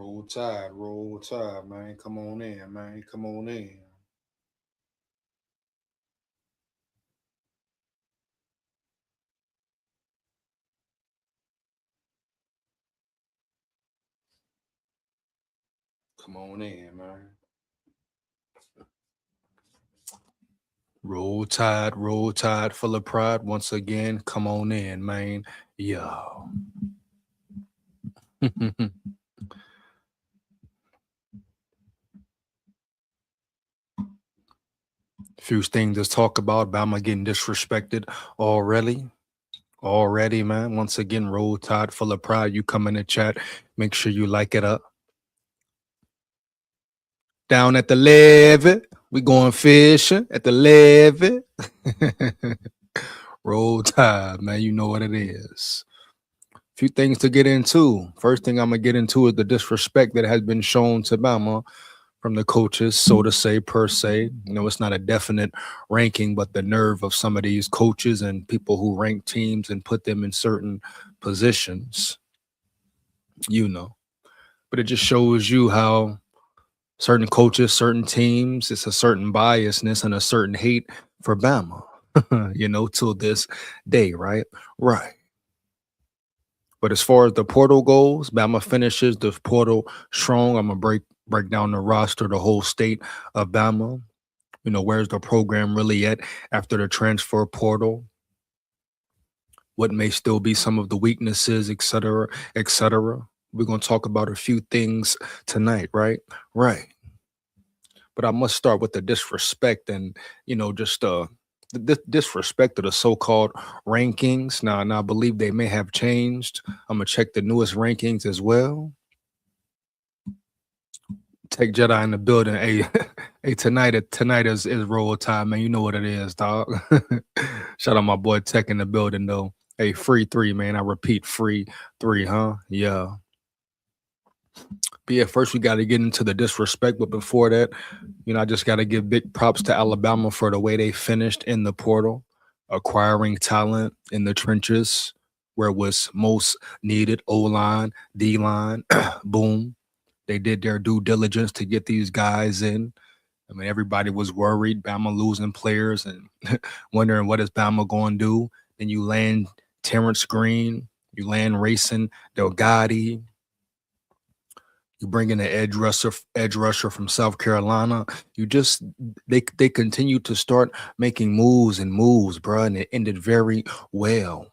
Roll tide, man. Come on in, man. Come on in. Come on in, man. Roll tide, full of pride. Once again, come on in, man. Yo. Few things to talk about. Bama getting disrespected already. Already, man. Once again, roll tide, full of pride. You come in the chat. Make sure you like it up. Down at the levee. We going fishing at the levee. Roll tide, man. You know what it is. Few things to get into. First thing I'm gonna get into is the disrespect that has been shown to Bama from the coaches, so to say, per se. You know, it's not a definite ranking, but the nerve of some of these coaches and people who rank teams and put them in certain positions, you know. But it just shows you how certain coaches, certain teams, it's a certain biasness and a certain hate for Bama, you know, till this day, right? Right. But as far as the portal goes, Bama finishes the portal strong. I'm gonna break down the roster, the whole state of Bama. You know, where's the program really at after the transfer portal? What may still be some of the weaknesses, et cetera, et cetera. We're gonna talk about a few things tonight, right? Right. But I must start with the disrespect and just the disrespect of the so-called rankings. Now I believe they may have changed. I'm gonna check the newest rankings as well. Take Jedi in the building. Hey, hey, tonight is roll time, man. You know what it is, dog. Shout out my boy Tech in the building though. Hey, free three, man. I repeat, free three, huh? Yeah. But yeah, first we got to get into the disrespect. But before that, I just got to give big props to Alabama for the way they finished in the portal, acquiring talent in the trenches where it was most needed. O line, D line, boom. They did their due diligence to get these guys in. I mean, everybody was worried, Bama losing players and wondering what is Bama going to do. Then you land Terrence Green, you land Racing Delgatti, you bring in an edge rusher from South Carolina. You just they continue to start making moves and moves, bro, and it ended very well.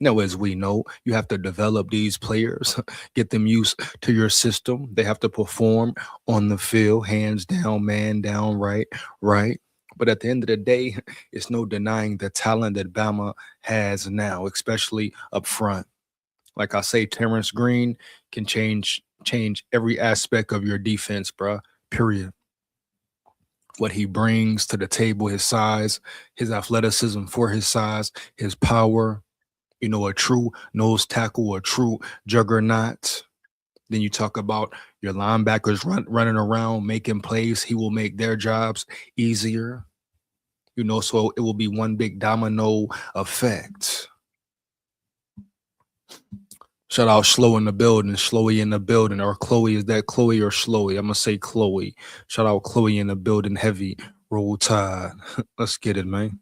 Now, as we know, you have to develop these players, get them used to your system. They have to perform on the field, hands down, man down, right, right. But at the end of the day, it's no denying the talent that Bama has now, especially up front. Like I say, Terrence Green can change every aspect of your defense, bruh. Period. What he brings to the table, his size, his athleticism for his size, his power, a true nose tackle, a true juggernaut. Then you talk about your linebackers running around, making plays. He will make their jobs easier, so it will be one big domino effect. Shout out Slow in the building, Slowy in the building, or Chloe. Is that Chloe or Slowy? I'm going to say Chloe. Shout out Chloe in the building, heavy. Roll Tide. Let's get it, man.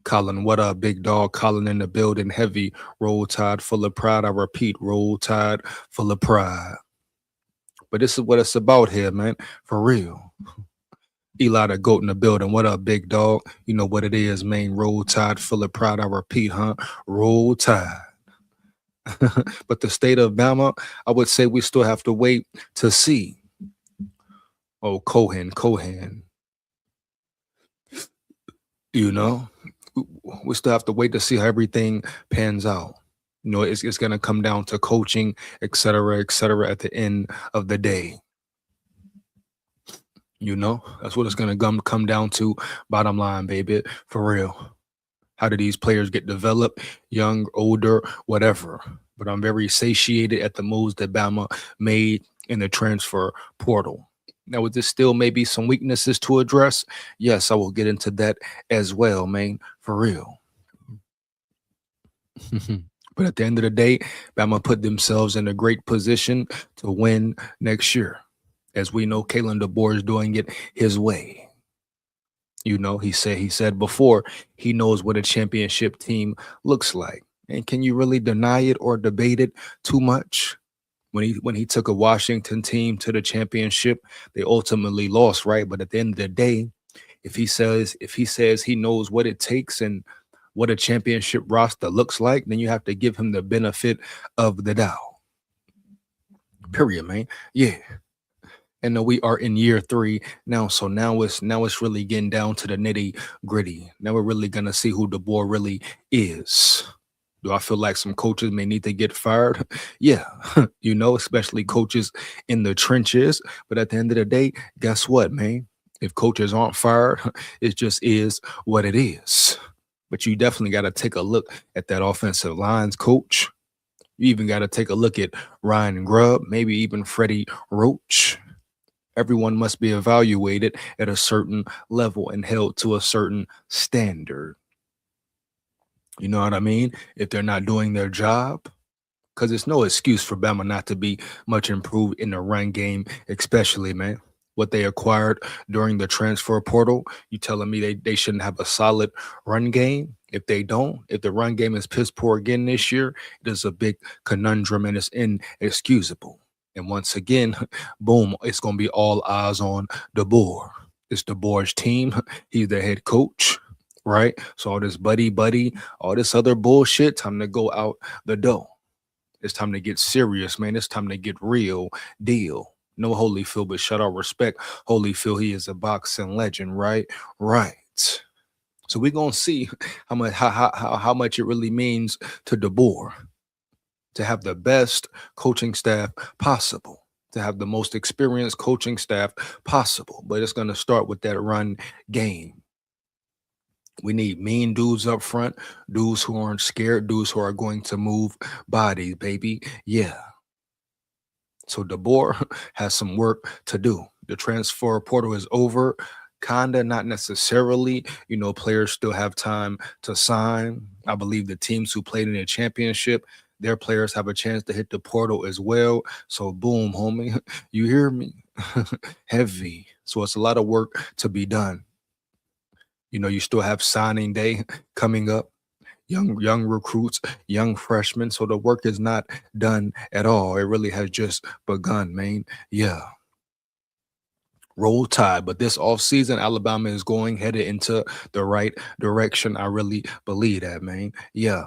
Colin, what up, big dog? Colin in the building, heavy. Roll Tide, full of pride. I repeat, Roll Tide, full of pride. But this is what it's about here, man. For real. Eli the goat in the building. What up, big dog? You know what it is, man. Roll Tide, full of pride. I repeat, huh? Roll Tide. But the state of Bama, I would say we still have to wait to see. Oh, Cohen. We still have to wait to see how everything pans out. It's going to come down to coaching, et cetera, at the end of the day. That's what it's going to come down to. Bottom line, baby, for real. How do these players get developed, young, older, whatever? But I'm very satiated at the moves that Bama made in the transfer portal. Now, with this still maybe some weaknesses to address? Yes, I will get into that as well, man, for real. But at the end of the day, Bama put themselves in a great position to win next year. As we know, Kalen DeBoer is doing it his way. He said before he knows what a championship team looks like. And can you really deny it or debate it too much? When he took a Washington team to the championship, they ultimately lost, right? But at the end of the day, if he says he knows what it takes and what a championship roster looks like, then you have to give him the benefit of the doubt. Period, man. Yeah. And we are in year 3 now, so now it's really getting down to the nitty gritty. Now we're really gonna see who DeBoer really is. Do I feel like some coaches may need to get fired? Yeah, especially coaches in the trenches. But at the end of the day, guess what, man? If coaches aren't fired, it just is what it is. But you definitely got to take a look at that offensive lines coach. You even got to take a look at Ryan Grubb, maybe even Freddie Roach. Everyone must be evaluated at a certain level and held to a certain standard. You know what I mean? If they're not doing their job, because it's no excuse for Bama not to be much improved in the run game, especially, man. What they acquired during the transfer portal, you telling me they shouldn't have a solid run game? If they don't, if the run game is piss poor again this year, it is a big conundrum and it's inexcusable. And once again, boom, it's going to be all eyes on DeBoer. It's DeBoer's team. He's the head coach, right? So all this buddy, all this other bullshit, time to go out the door. It's time to get serious, man. It's time to get real deal. No Holyfield, but shut our respect. Holyfield, he is a boxing legend, right? Right. So we're gonna see how much it really means to DeBoer to have the best coaching staff possible, to have the most experienced coaching staff possible. But it's gonna start with that run game. We need mean dudes up front, dudes who aren't scared, dudes who are going to move bodies, baby. Yeah. So DeBoer has some work to do. The transfer portal is over. Kinda, not necessarily. Players still have time to sign. I believe the teams who played in the championship, their players have a chance to hit the portal as well. So boom, homie. You hear me? Heavy. So it's a lot of work to be done. You still have signing day coming up. Young recruits, young freshmen. So the work is not done at all. It really has just begun, man. Yeah. Roll Tide. But this offseason, Alabama is headed into the right direction. I really believe that, man. Yeah.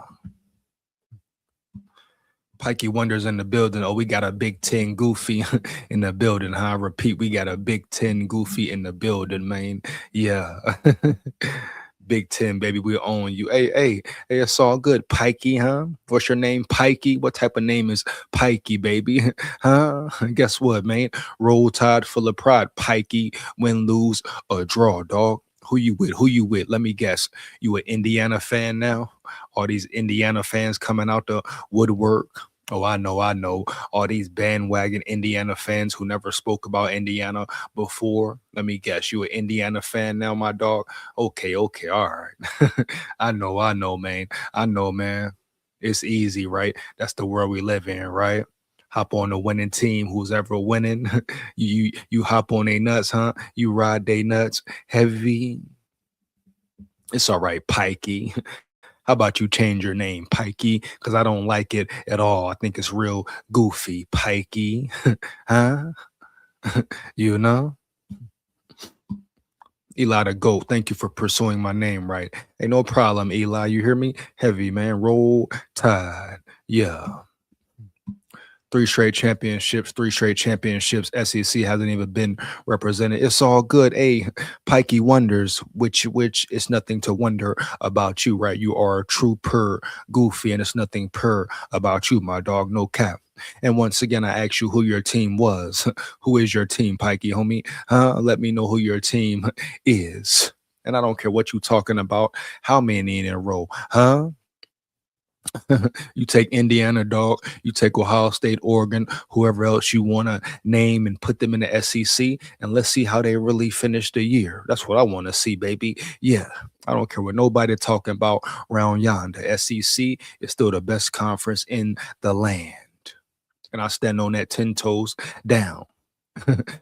Pikey Wonders in the building. Oh, we got a Big Ten Goofy in the building, huh? I repeat, we got a Big Ten Goofy in the building, man. Yeah. Big Ten, baby, we own you. Hey, it's all good. Pikey, huh? What's your name? Pikey? What type of name is Pikey, baby? Huh? Guess what, man? Roll Tide full of pride. Pikey, win, lose, or draw, dog. Who you with? Who you with? Let me guess. You an Indiana fan now? All these Indiana fans coming out the woodwork. Oh, I know. All these bandwagon Indiana fans who never spoke about Indiana before. Let me guess. You an Indiana fan now, my dog? Okay. All right. I know, man. I know, man. It's easy, right? That's the world we live in, right? Hop on the winning team, who's ever winning. You hop on they nuts, huh? You ride they nuts heavy. It's all right, Pikey. How about you change your name, Pikey? Because I don't like it at all. I think it's real goofy, Pikey. Huh? you know? Eli the GOAT, thank you for pursuing my name right. Hey, no problem, Eli. You hear me? Heavy, man. Roll Tide. Yeah. 3 straight championships. SEC hasn't even been represented. It's all good. Hey, Pikey Wonders, which is nothing to wonder about you, right? You are a true goofy, and it's nothing about you, my dog. No cap. And once again, I ask you who your team was. Who is your team, Pikey, homie? Let me know who your team is. And I don't care what you talking about. How many in a row? Huh? You take Indiana, dog. You take Ohio State, Oregon, whoever else you want to name and put them in the SEC, and let's see how they really finish the year. That's what I want to see, baby. Yeah. I don't care what nobody talking about round yonder. SEC is still the best conference in the land. And I stand on that 10 toes down.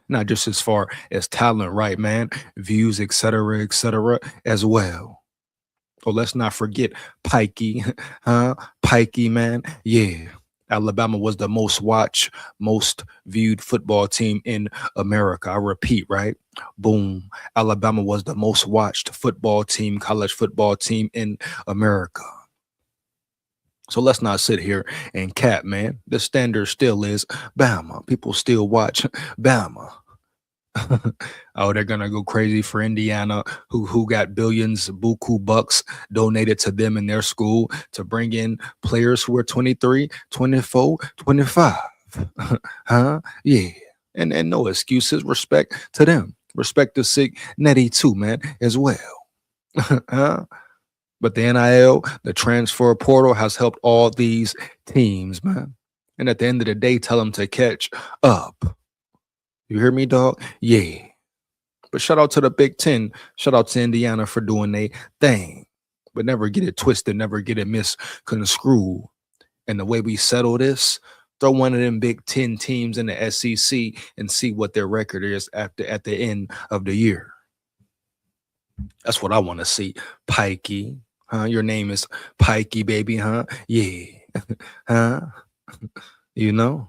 Not just as far as talent, right, man? Views, et cetera, as well. Oh, let's not forget Pikey, huh? Pikey, man. Yeah. Alabama was the most watched, most viewed football team in America. I repeat, right? Boom. Alabama was the most watched football team, college football team in America. So let's not sit here and cap, man. The standard still is Bama. People still watch Bama. Oh, they're gonna go crazy for Indiana, who got billions, buku bucks donated to them in their school to bring in players who are 23, 24, 25. Huh? Yeah. And no excuses. Respect to them. Respect to Sig Netty too, man, as well. Huh? But the NIL, the transfer portal, has helped all these teams, man. And at the end of the day, tell them to catch up. You hear me, dog? Yeah. But shout out to the Big Ten. Shout out to Indiana for doing their thing. But never get it twisted, never get it misconstrued. And the way we settle this, throw one of them Big Ten teams in the SEC and see what their record is at the end of the year. That's what I want to see. Pikey. Huh? Your name is Pikey, baby, huh? Yeah. Huh? You know?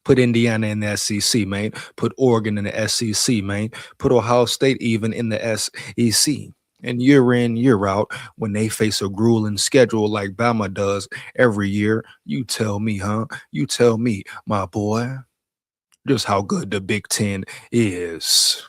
Put Indiana in the SEC, man. Put Oregon in the SEC, man. Put Ohio State even in the SEC. And year in, year out, when they face a grueling schedule like Bama does every year, you tell me, huh? You tell me, my boy, just how good the Big Ten is.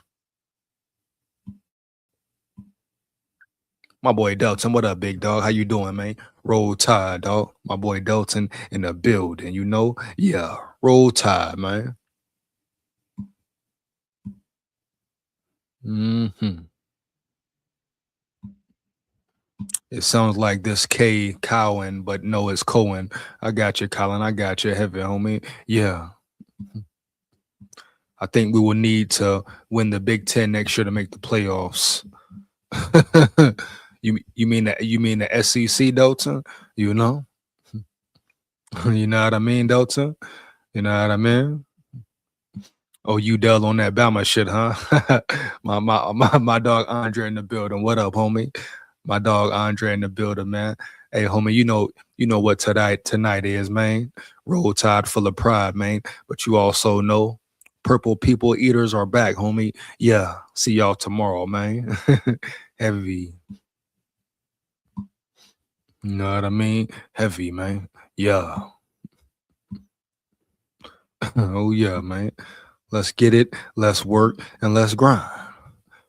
My boy Delton, what up, big dog? How you doing, man? Roll Tide, dog. My boy Delton in the building, you know? Yeah, Roll Tide, man. Hmm. It sounds like this K Cowan, but no, it's Cohen. I got you, Colin. I got you, heavy homie. Yeah. I think we will need to win the Big Ten next year to make the playoffs. You mean the SEC, Delta? You know? You know what I mean, Delta? You know what I mean? Oh, you Dell on that Bama shit, huh? my dog Andre in the building. What up, homie? My dog Andre in the building, man. Hey, homie, you know what tonight is, man. Roll Tide full of pride, man. But you also know Purple People Eaters are back, homie. Yeah. See y'all tomorrow, man. Heavy. You know what I mean? Heavy, man. Yeah. Oh yeah, man. Let's get it, let's work, and let's grind.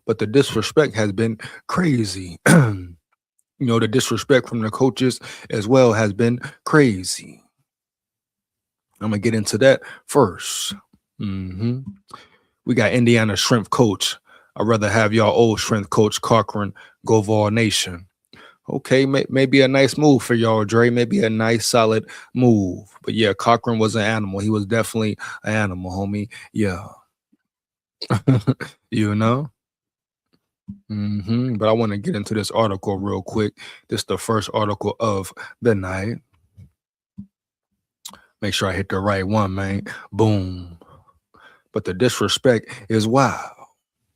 But the disrespect has been crazy. The disrespect from the coaches as well has been crazy. I'm gonna get into that first. We got Indiana strength coach. I'd rather have y'all old strength coach Cochran go Vol Nation. Okay, maybe a nice move for y'all, Dre. Maybe a nice, solid move. But yeah, Cochran was an animal. He was definitely an animal, homie. Yeah. you know? But I want to get into this article real quick. This is the first article of the night. Make sure I hit the right one, man. Boom. But the disrespect is wild.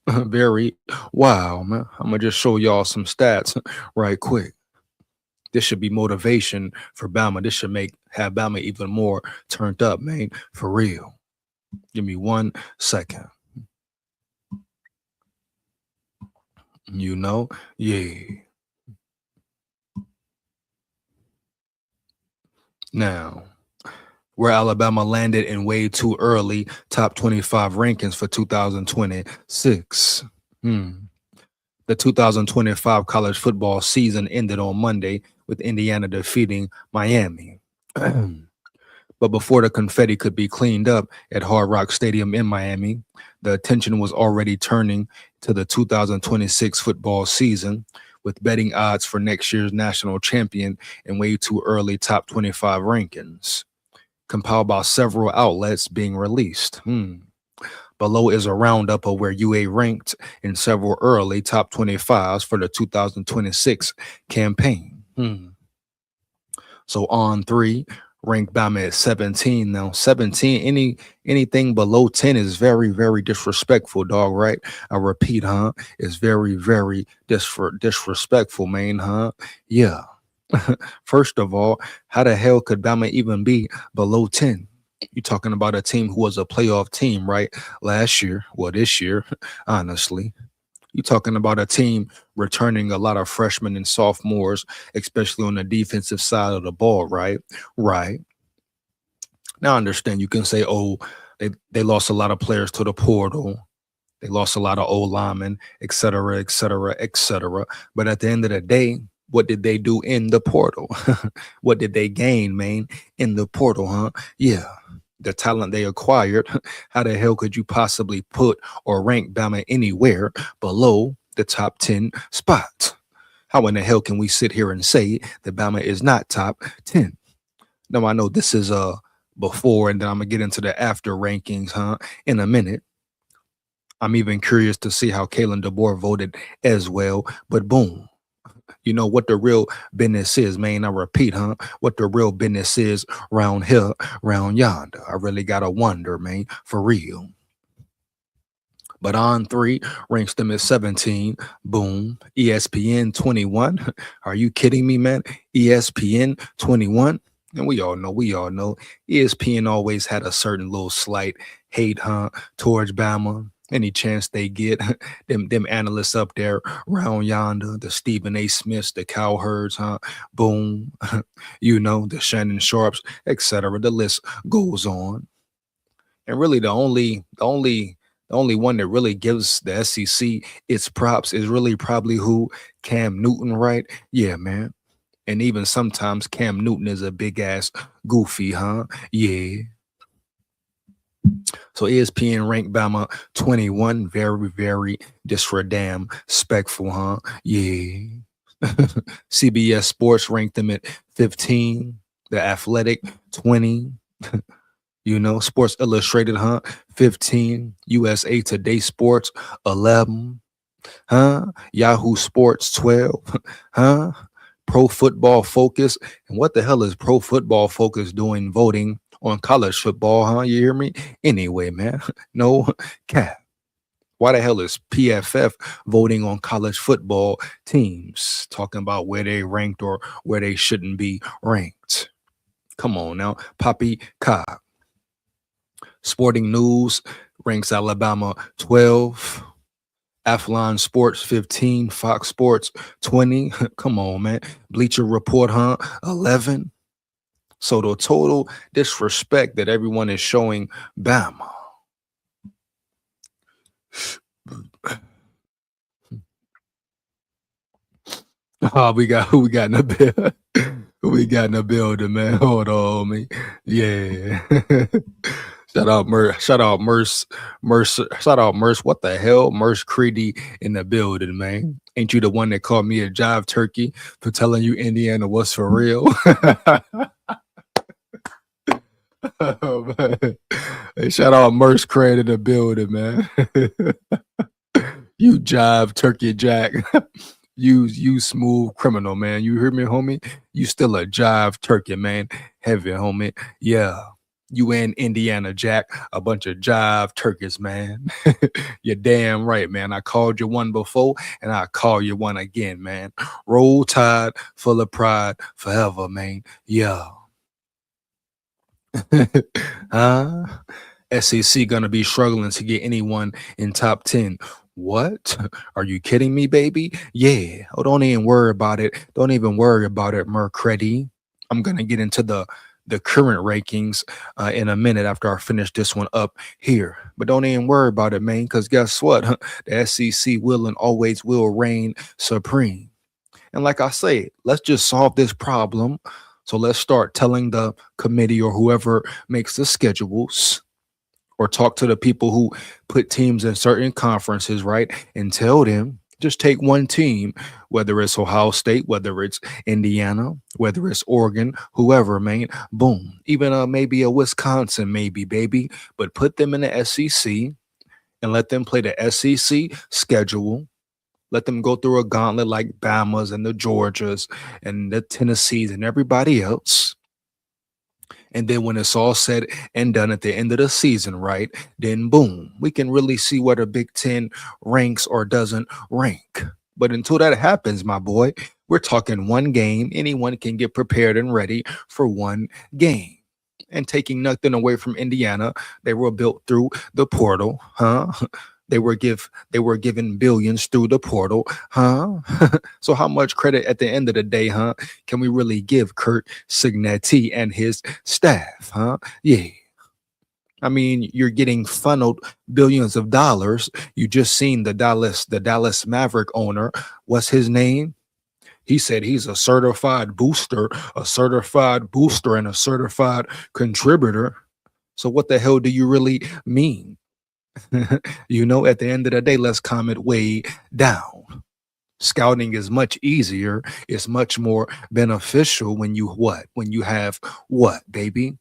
Very wild, man. I'm going to just show y'all some stats right quick. This should be motivation for Bama. This should have Bama even more turned up, man. For real. Give me 1 second. Yeah. Now, where Alabama landed in way too early top 25 rankings for 2026. The 2025 college football season ended on Monday with Indiana defeating Miami. But before the confetti could be cleaned up at Hard Rock Stadium in Miami, the attention was already turning to the 2026 football season, with betting odds for next year's national champion in way too early top 25 rankings, compiled by several outlets being released. Below is a roundup of where UA ranked in several early top 25s for the 2026 campaign. So on three, ranked Bama at 17. Now 17, anything below 10 is very, very disrespectful, dog, right? I repeat, huh? It's very, very disrespectful, man, huh? Yeah. First of all, how the hell could Bama even be below 10? You're talking about a team who was a playoff team, right? Last year, well, this year, honestly. You're talking about a team returning a lot of freshmen and sophomores, especially on the defensive side of the ball, right? Right. Now I understand you can say, oh, they lost a lot of players to the portal. They lost a lot of old linemen, et cetera, et cetera, et cetera. But at the end of the day, what did they do in the portal? What did they gain, man, in the portal, huh? Yeah. The talent they acquired. How the hell could you possibly put or rank Bama anywhere below the top 10 spot? How in the hell can we sit here and say that Bama is not top 10? Now I know this is before, and then I'm gonna get into the after rankings, huh? In a minute. I'm even curious to see how Kalen DeBoer voted as well. But boom, you know what the real business is, man. I repeat, huh? What the real business is round here, round yonder. I really gotta wonder, man, for real. But on three ranks them at 17. Boom. ESPN 21. Are you kidding me, man? ESPN 21. And we all know, ESPN always had a certain little slight hate, huh, towards Bama. Any chance they get, them analysts up there round yonder, the Stephen A. Smiths, the Cowherds, huh? Boom, the Shannon Sharps, etc. The list goes on. And really, the only one that really gives the SEC its props is really probably who? Cam Newton, right? Yeah, man. And even sometimes Cam Newton is a big ass goofy, huh? Yeah. So ESPN ranked Bama 21. Very, very disrespectful, huh? Yeah. CBS Sports ranked them at 15. The Athletic 20. Sports Illustrated, huh? 15. USA Today Sports 11. Huh? Yahoo Sports 12. Huh? Pro Football Focus. And what the hell is Pro Football Focus doing voting on college football, huh? You hear me? Anyway, man, no cap. Why the hell is PFF voting on college football teams, talking about where they ranked or where they shouldn't be ranked? Come on now, Poppy Cobb. Sporting News ranks Alabama 12. Athlon Sports 15, Fox Sports 20. Come on, man. Bleacher Report, huh? 11. So the total disrespect that everyone is showing Bama. Oh, we got who we got in the building. Who we got in the building, man. Hold on, me. Yeah. Shout out Merce. Shout out Merce. Shout out Merce. What the hell? Merce Creedy in the building, man. Ain't you the one that called me a jive turkey for telling you Indiana was for real? Oh, man. Hey, shout out Merce Craig in the building, man. You jive turkey jack. You smooth criminal, man. You hear me, homie? You still a jive turkey, man. Heavy, homie. Yeah. You in Indiana, Jack. A bunch of jive turkeys, man. You're damn right, man. I called you one before, and I call you one again, man. Roll Tide, full of pride, forever, man. Yeah. Huh? SEC gonna be struggling to get anyone in top 10. What? Are you kidding me, baby? Yeah. Oh, don't even worry about it. Don't even worry about it, Mercredi. I'm gonna get into the current rankings in a minute after I finish this one up here. But don't even worry about it, man, because guess what? The SEC will and always will reign supreme. And like I say, let's just solve this problem. So let's start telling the committee or whoever makes the schedules or talk to the people who put teams in certain conferences, right? And tell them, just take one team, whether it's Ohio State, whether it's Indiana, whether it's Oregon, whoever, man, boom. Even maybe a Wisconsin, maybe, baby, but put them in the SEC and let them play the SEC schedule. Let them go through a gauntlet like Bama's and the Georgias and the Tennessees and everybody else. And then when it's all said and done at the end of the season, right, then boom, we can really see whether Big Ten ranks or doesn't rank. But until that happens, my boy, we're talking one game. Anyone can get prepared and ready for one game. And taking nothing away from Indiana, they were built through the portal, huh? They were given billions through the portal, huh? So how much credit at the end of the day, huh? Can we really give Kurt Signetti and his staff, huh? Yeah. I mean, you're getting funneled billions of dollars. You just seen the Dallas Maverick owner. What's his name? He said he's a certified booster, and a certified contributor. So what the hell do you really mean? At the end of the day, let's calm it way down. Scouting is much easier. It's much more beneficial when you what? When you have what, baby?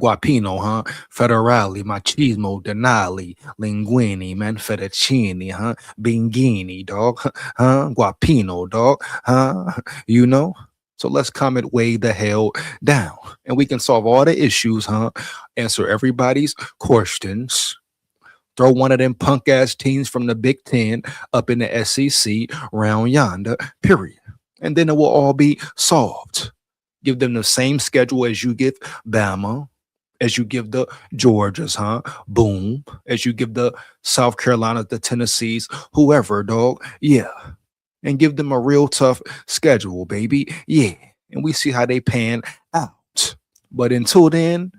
Guapino, huh? Federale, machismo, denali, linguini, man, fettuccine, huh? Bingini, dog, huh? Guapino, dog, huh? You know? So let's calm it way the hell down. And we can solve all the issues, huh? Answer everybody's questions. Throw one of them punk ass teams from the Big Ten up in the SEC round yonder, period. And then it will all be solved. Give them the same schedule as you give Bama, as you give the Georgias, huh? Boom. As you give the South Carolinas, the Tennessees, whoever, dog. Yeah. And give them a real tough schedule, baby. Yeah. And we see how they pan out. But until then,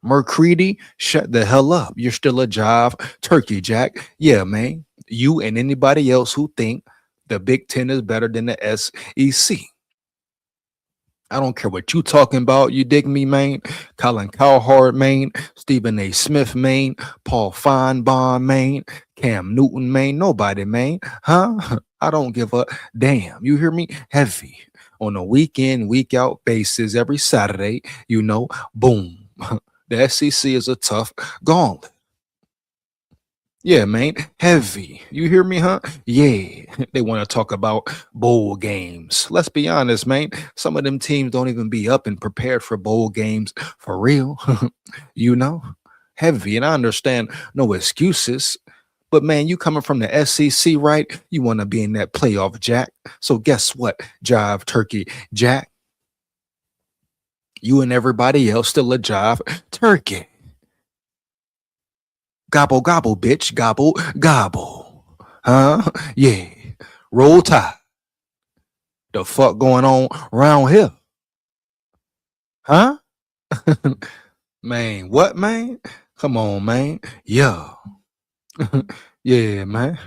Mercredi, shut the hell up. You're still a jive turkey, Jack. Yeah, man. You and anybody else who think the Big Ten is better than the SEC. I don't care what you talking about. You dig me, man? Colin Cowherd, man. Stephen A. Smith, man. Paul Feinbaum, man. Cam Newton, man. Nobody, man. Huh? I don't give a damn. You hear me? Heavy. On a week in, week out basis every Saturday, boom. The SEC is a tough gauntlet. Yeah, man. Heavy. You hear me, huh? Yeah. They want to talk about bowl games. Let's be honest, man. Some of them teams don't even be up and prepared for bowl games for real. Heavy. And I understand no excuses. But man, you coming from the SEC, right? You want to be in that playoff, Jack. So guess what, Jive Turkey Jack? You and everybody else still a jive turkey. Gobble, gobble, bitch. Gobble, gobble. Huh? Yeah. Roll Tide. The fuck going on around here? Huh? Man, what, man? Come on, man. Yeah. Yeah, man.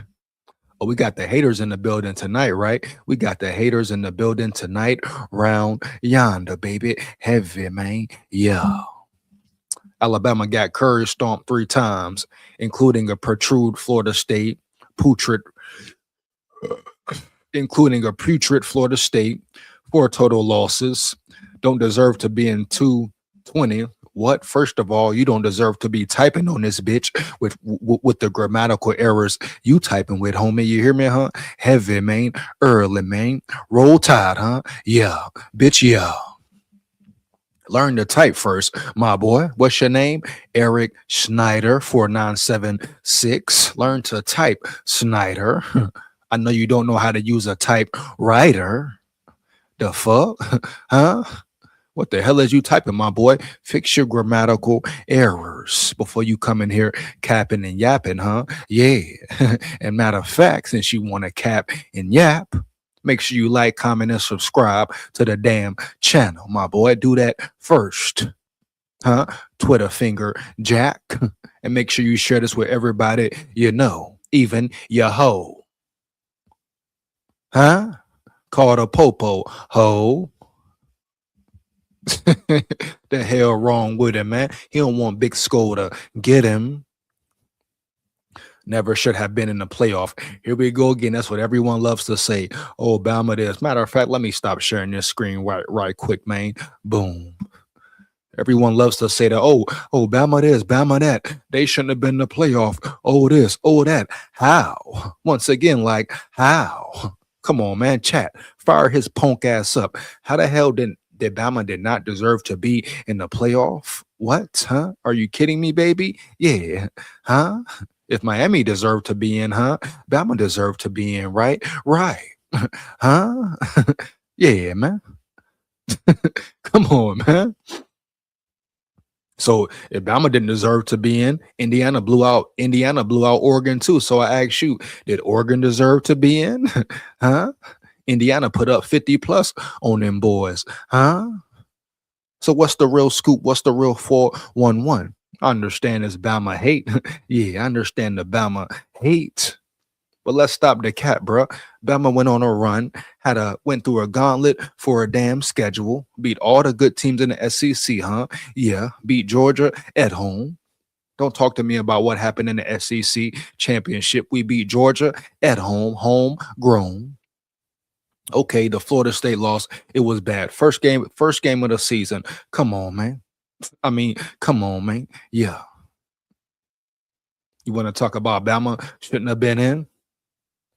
Oh, we got the haters in the building tonight, right? We got the haters in the building tonight, round yonder, baby. Heavy, man. Yeah. Alabama got courage stomped 3 times, including a putrid Florida State, Florida State, 4 total losses. Don't deserve to be in 220. What? First of all, you don't deserve to be typing on this bitch with the grammatical errors you typing with, homie. You hear me, huh? Heavy, man. Early, man. Roll Tide, huh? Yeah. Bitch, yeah. Learn to type first, my boy. What's your name? Eric Schneider, 4976. Learn to type, Snyder. I know you don't know how to use a typewriter. The fuck? Huh? What the hell is you typing, my boy? Fix your grammatical errors before you come in here capping and yapping, huh? Yeah. And matter of fact, since you want to cap and yap, make sure you like, comment, and subscribe to the damn channel, my boy. Do that first, huh? Twitter finger Jack. And make sure you share this with everybody you know, even your hoe. Huh? Called a popo, hoe. The hell wrong with him, man? He don't want Big SKOL to get him. Never should have been in the playoff. Here we go again. That's what everyone loves to say. Oh, Bama this. Matter of fact, let me stop sharing this screen right quick, man. Boom. Everyone loves to say that, Bama this, Bama that. They shouldn't have been in the playoff. Oh, this, oh, that. How? Once again, like, how? Come on, man. Chat. Fire his punk ass up. How the hell did Bama did not deserve to be in the playoff? What? Huh? Are you kidding me, baby? Yeah. Huh? If Miami deserved to be in, huh? Bama deserved to be in, right? Right. Huh? Yeah, man. Come on, man. So if Bama didn't deserve to be in, Indiana blew out Oregon too. So I ask you, did Oregon deserve to be in? Huh? Indiana put up 50 plus on them boys. Huh? So what's the real scoop? What's the real 411? I understand it's Bama hate. Yeah, I understand the Bama hate. But let's stop the cat, bro. Bama went on a run, went through a gauntlet for a damn schedule, beat all the good teams in the SEC, huh? Yeah, beat Georgia at home. Don't talk to me about what happened in the SEC championship. We beat Georgia at home, homegrown. Okay, the Florida State loss, it was bad. First game of the season. Come on, man. I mean, come on, man. Yeah. You want to talk about Bama shouldn't have been in?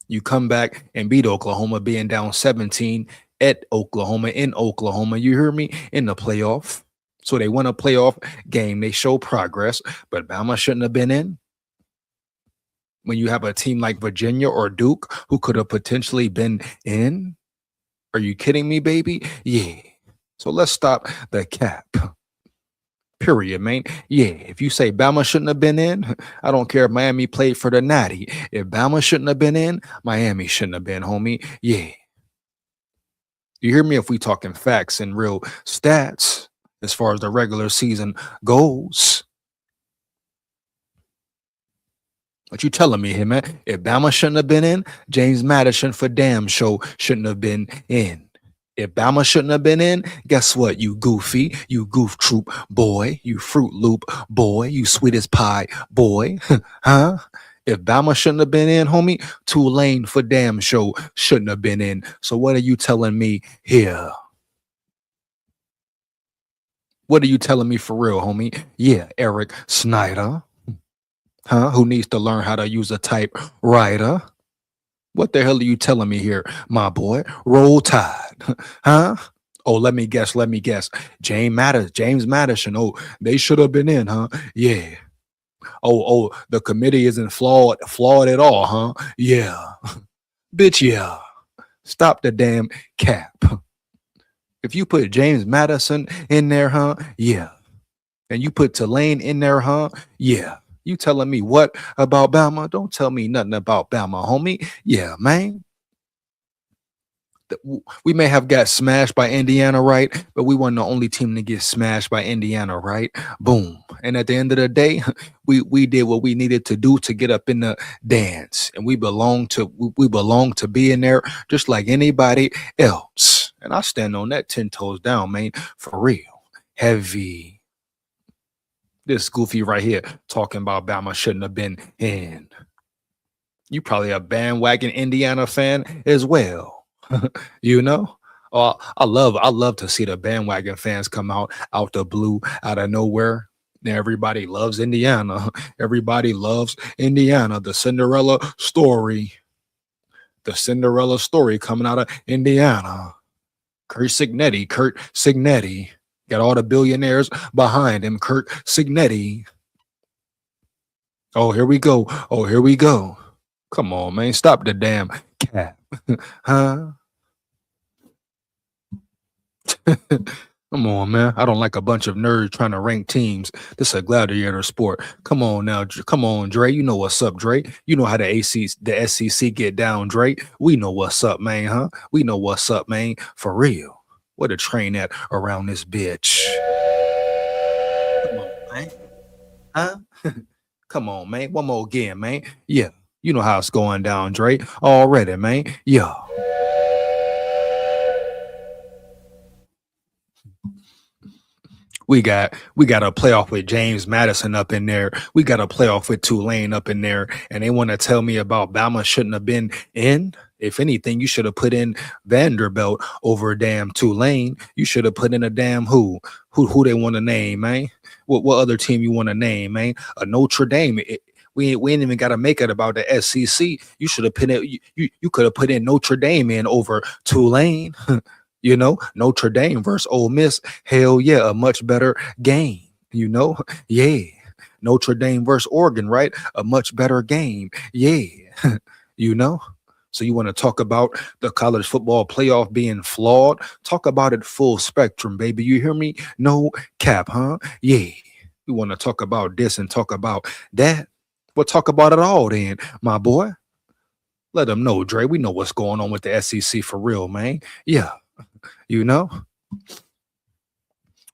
You come back and beat Oklahoma, being down 17 at Oklahoma, in Oklahoma. You hear me? In the playoff. So they won a playoff game. They show progress, but Bama shouldn't have been in. When you have a team like Virginia or Duke who could have potentially been in. Are you kidding me, baby? Yeah. So let's stop the cap. Period, man. Yeah, if you say Bama shouldn't have been in, I don't care if Miami played for the Natty. If Bama shouldn't have been in, Miami shouldn't have been, homie. Yeah. You hear me? If we talking facts and real stats as far as the regular season goes. What you telling me here, man? If Bama shouldn't have been in, James Madison for damn show shouldn't have been in. If Bama shouldn't have been in, guess what? You goofy, you goof troop boy, you Fruit Loop boy, you sweet as pie boy, huh? If Bama shouldn't have been in, homie, Tulane for damn show shouldn't have been in. So what are you telling me here? What are you telling me for real, homie? Yeah, Eric Snyder, huh? Who needs to learn how to use a typewriter? What the hell are you telling me here, my boy? Roll Tide, huh? Oh, let me guess. James Madison. Oh, they should have been in, huh? Yeah. Oh, the committee isn't flawed at all, huh? Yeah. Bitch, yeah. Stop the damn cap. If you put James Madison in there, huh? Yeah. And you put Tulane in there, huh? Yeah. You telling me what about Bama? Don't tell me nothing about Bama, homie. Yeah, man. We may have got smashed by Indiana, right? But we weren't the only team to get smashed by Indiana, right? Boom. And at the end of the day, we did what we needed to do to get up in the dance. And we belong to being there just like anybody else. And I stand on that 10 toes down, man. For real. Heavy. This goofy right here talking about Bama shouldn't have been in. You probably a bandwagon Indiana fan as well. You know? Oh, I love to see the bandwagon fans come out the blue, out of nowhere. Now everybody loves Indiana. Everybody loves Indiana. The Cinderella story. The Cinderella story coming out of Indiana. Kurt Signetti. Got all the billionaires behind him. Kurt Signetti. Oh, here we go. Come on, man. Stop the damn cap. Huh? Come on, man. I don't like a bunch of nerds trying to rank teams. This is a gladiator sport. Come on now. Come on, Dre. You know what's up, Dre. You know how the SEC get down, Dre. We know what's up, man, huh? We know what's up, man. For real. What a train at around this bitch. Come on, man. Huh? Come on, man. One more again, man. Yeah. You know how it's going down, Dre. Already, man. Yeah. We got a playoff with James Madison up in there. We got a playoff with Tulane up in there. And they want to tell me about Bama shouldn't have been in. If anything, you should have put in Vanderbilt over a damn Tulane. You should have put in a damn who they want to name, man. What other team you want to name, man? A Notre Dame. We ain't even got to make it about the SEC. You should have put in you could have put in Notre Dame in over Tulane. You know, Notre Dame versus Ole Miss. Hell yeah, a much better game. You know, yeah. Notre Dame versus Oregon, right? A much better game. Yeah. You know. So you want to talk about the college football playoff being flawed? Talk about it full spectrum, baby. You hear me? No cap, huh? Yeah. You want to talk about this and talk about that? Well, talk about it all then, my boy. Let them know, Dre. We know what's going on with the SEC for real, man. Yeah. You know?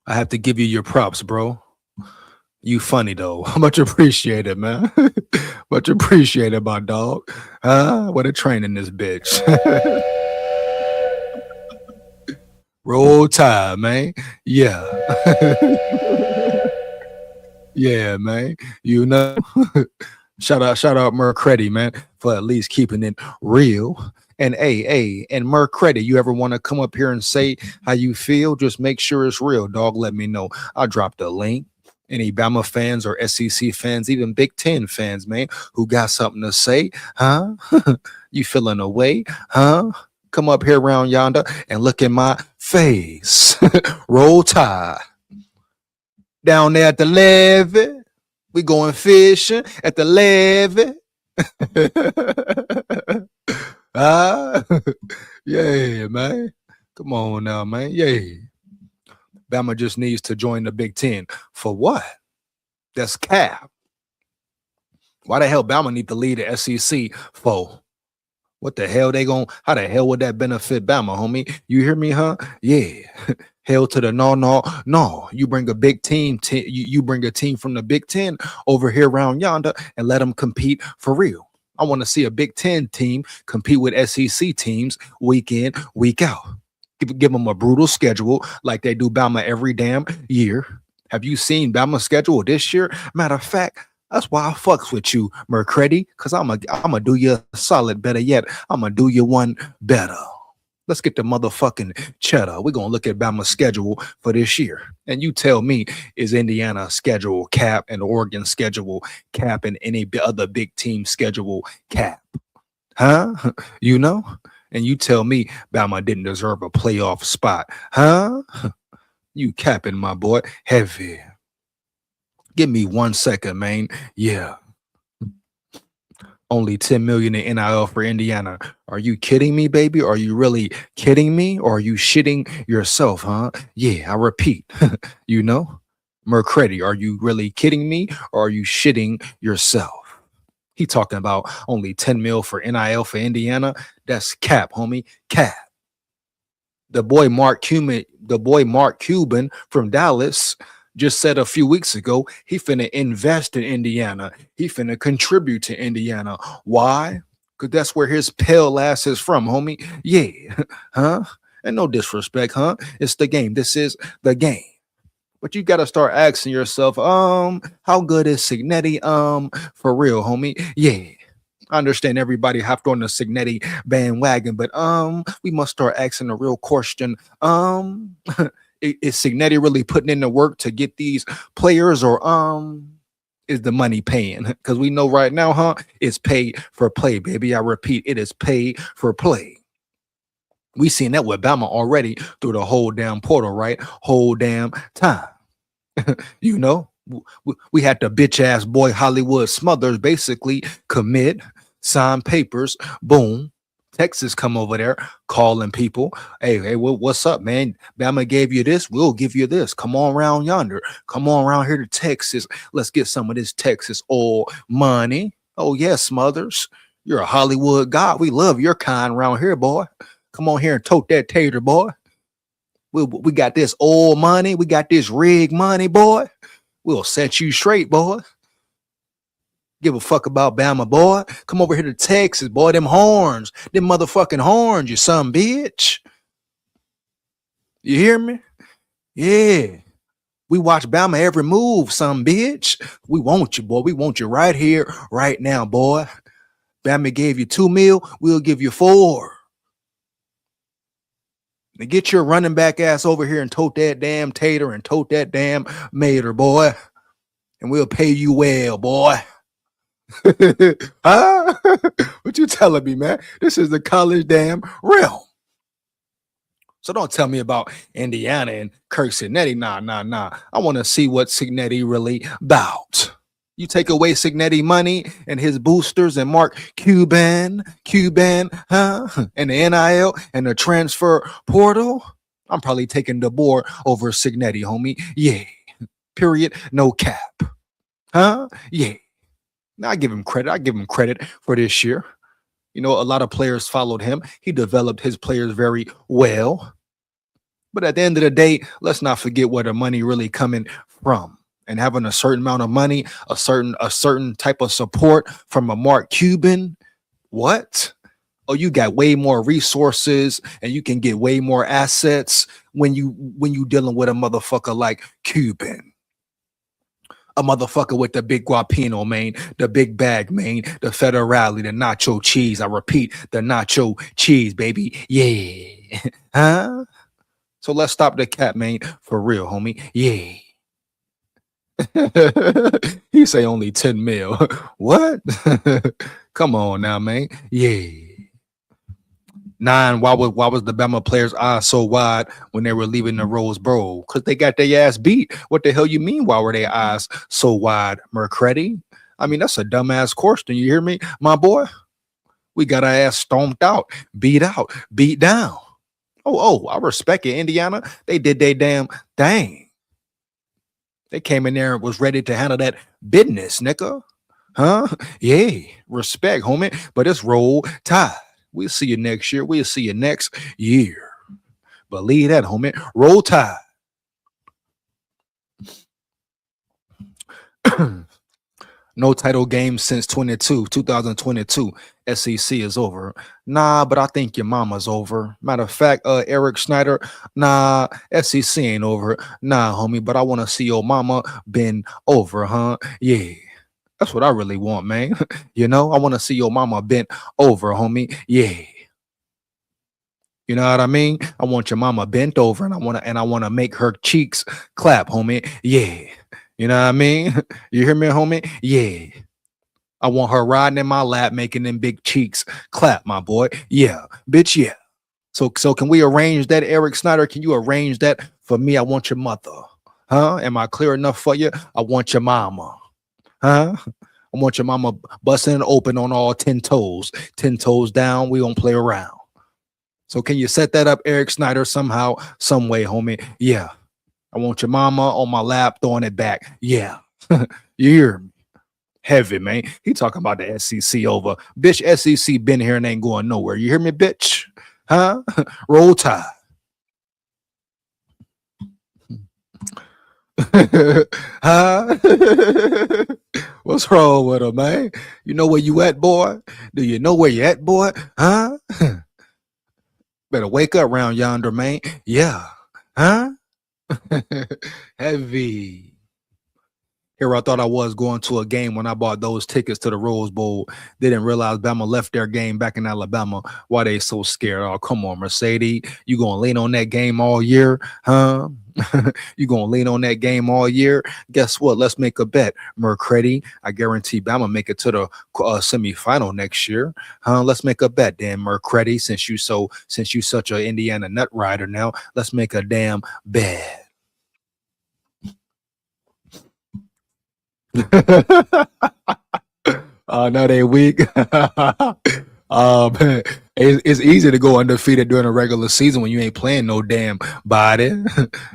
I have to give you your props, bro. You funny though. Much appreciated, man. Much appreciated, my dog. What a train in this bitch. Roll Tide, man. Yeah. Yeah, man. You know. shout out Mercredi, man, for at least keeping it real. And and Mercredi, you ever want to come up here and say how you feel? Just make sure it's real, dog. Let me know. I'll drop the link. Any Bama fans or SEC fans, even Big Ten fans, man, who got something to say, huh? You feeling away, huh? Come up here around yonder and look in my face. Roll Tide. Down there at the levee, we going fishing at the levee. Yeah, man. Come on now, man. Yeah. Bama just needs to join the Big Ten. For what? That's cap. Why the hell Bama need to lead the SEC for? What the hell how the hell would that benefit Bama, homie? You hear me, huh? Yeah. Hell to the no. You bring a big team, you bring a team from the Big Ten over here around yonder and let them compete for real. I want to see a Big Ten team compete with SEC teams week in, week out. Give them a brutal schedule like they do Bama every damn year. Have you seen Bama's schedule this year? Matter of fact, that's why I fucks with you, Mercredi, because I'm a do you a solid. Better yet, I'm going to do you one better. Let's get the motherfucking cheddar. We're going to look at Bama's schedule for this year. And you tell me, is Indiana schedule cap and Oregon schedule cap and any other big team schedule cap? Huh? You know? And you tell me Bama didn't deserve a playoff spot. Huh? You capping, my boy. Heavy. Give me 1 second, man. Yeah. Only 10 million in NIL for Indiana. Are you kidding me, baby? Are you really kidding me? Or are you shitting yourself, huh? Yeah, I repeat. You know? Mercredi, are you really kidding me? Or are you shitting yourself? He talking about only 10 mil for NIL for Indiana. That's cap, homie. Cap. The boy Mark Cuban from Dallas just said a few weeks ago he finna invest in Indiana. He finna contribute to Indiana. Why? Because that's where his pale ass is from, homie. Yeah. Huh? And no disrespect, huh? It's the game. This is the game. But you got to start asking yourself, how good is Signetti? For real, homie. Yeah. I understand everybody hopped on the Signetti bandwagon, but we must start asking the real question. Is Signetti really putting in the work to get these players, or is the money paying? Because we know right now, huh? It's pay for play, baby. I repeat, it is pay for play. We seen that with Bama already through the whole damn portal, right? Whole damn time. You know, we had the bitch ass boy Hollywood Smothers basically commit, sign papers, boom. Texas come over there calling people, hey, what's up, man? Bama gave you this, we'll give you this. Come on around yonder. Come on around here to Texas. Let's get some of this Texas oil money. Oh, yes, Smothers. You're a Hollywood god. We love your kind around here, boy. Come on here and tote that tater, boy. We got this oil money. We got this rig money, boy. We'll set you straight, boy. Give a fuck about Bama, boy. Come over here to Texas, boy. Them horns. Them motherfucking horns, you son bitch. You hear me? Yeah. We watch Bama every move, son bitch. We want you, boy. We want you right here, right now, boy. Bama gave you 2 mil, we'll give you 4. Now get your running back ass over here and tote that damn tater and tote that damn mater, boy. And we'll pay you well, boy. Huh? What you telling me, man? This is the college damn realm. So don't tell me about Indiana and Kirk Signetti. Nah. I want to see what Signetti really about. You take away Signetti money and his boosters and Mark Cuban, huh? And the NIL and the transfer portal. I'm probably taking the board over Signetti, homie. Yeah. Period. No cap. Huh? Yeah. Now I give him credit. I give him credit for this year. You know, a lot of players followed him. He developed his players very well. But at the end of the day, let's not forget where the money really coming from. And having a certain amount of money, a certain type of support from a Mark Cuban. What? Oh, you got way more resources and you can get way more assets when you dealing with a motherfucker like Cuban. A motherfucker with the big guapino, man, the big bag, man, the federale, the nacho cheese. I repeat, the nacho cheese, baby. Yeah. Huh? So let's stop the cap, man, for real, homie. Yeah. He say only 10 mil. What? Come on now, man. Yeah. 9, why was the Bama players' eyes so wide when they were leaving the Rose Bowl? Because they got their ass beat. What the hell you mean, why were their eyes so wide, Mercredi? I mean, that's a dumbass question. You hear me, my boy? We got our ass stomped out, beat down. Oh, I respect it, Indiana. They did their damn thing. They came in there and was ready to handle that business, nigga. Huh? Yeah, respect, homie. But it's roll tide. We'll see you next year. We'll see you next year. Believe that, homie. Roll tide. No title game since 2022. SEC is over. Nah, but I think your mama's over. Matter of fact, Eric Snyder, nah, SEC ain't over. Nah, homie, but I want to see your mama bend over, huh? Yeah. That's what I really want, man. You know, I want to see your mama bent over, homie. Yeah. You know what I mean? I want your mama bent over and I want to make her cheeks clap, homie. Yeah. You know what I mean? You hear me, homie? Yeah. I want her riding in my lap, making them big cheeks clap, my boy. Yeah, bitch, yeah. So can we arrange that, Eric Snyder? Can you arrange that for me? I want your mother. Huh? Am I clear enough for you? I want your mama. Huh? I want your mama busting open on all 10 toes. 10 toes down. We don't play around. So can you set that up, Eric Snyder, somehow, some way, homie? Yeah. I want your mama on my lap, throwing it back. Yeah. You hear me? Heavy, man. He talking about the SEC over. Bitch, SEC been here and ain't going nowhere. You hear me, bitch? Huh? Roll Tide. Huh? What's wrong with him, man? You know where you at, boy? Do you know where you at, boy? Huh? Better wake up round yonder, man. Yeah. Huh? Heavy. Here I thought I was going to a game when I bought those tickets to the Rose Bowl. Didn't realize Bama left their game back in Alabama. Why they so scared? Oh, come on, Mercedes. You gonna lean on that game all year? Huh? You gonna lean on that game all year? Guess what? Let's make a bet, Mercredi. I guarantee Bama make it to the semifinal next year. Huh? Let's make a bet, then, Mercredi. Since you such a Indiana nut rider now, let's make a damn bet. No, they weak. Man, it's easy to go undefeated during a regular season when you ain't playing no damn body.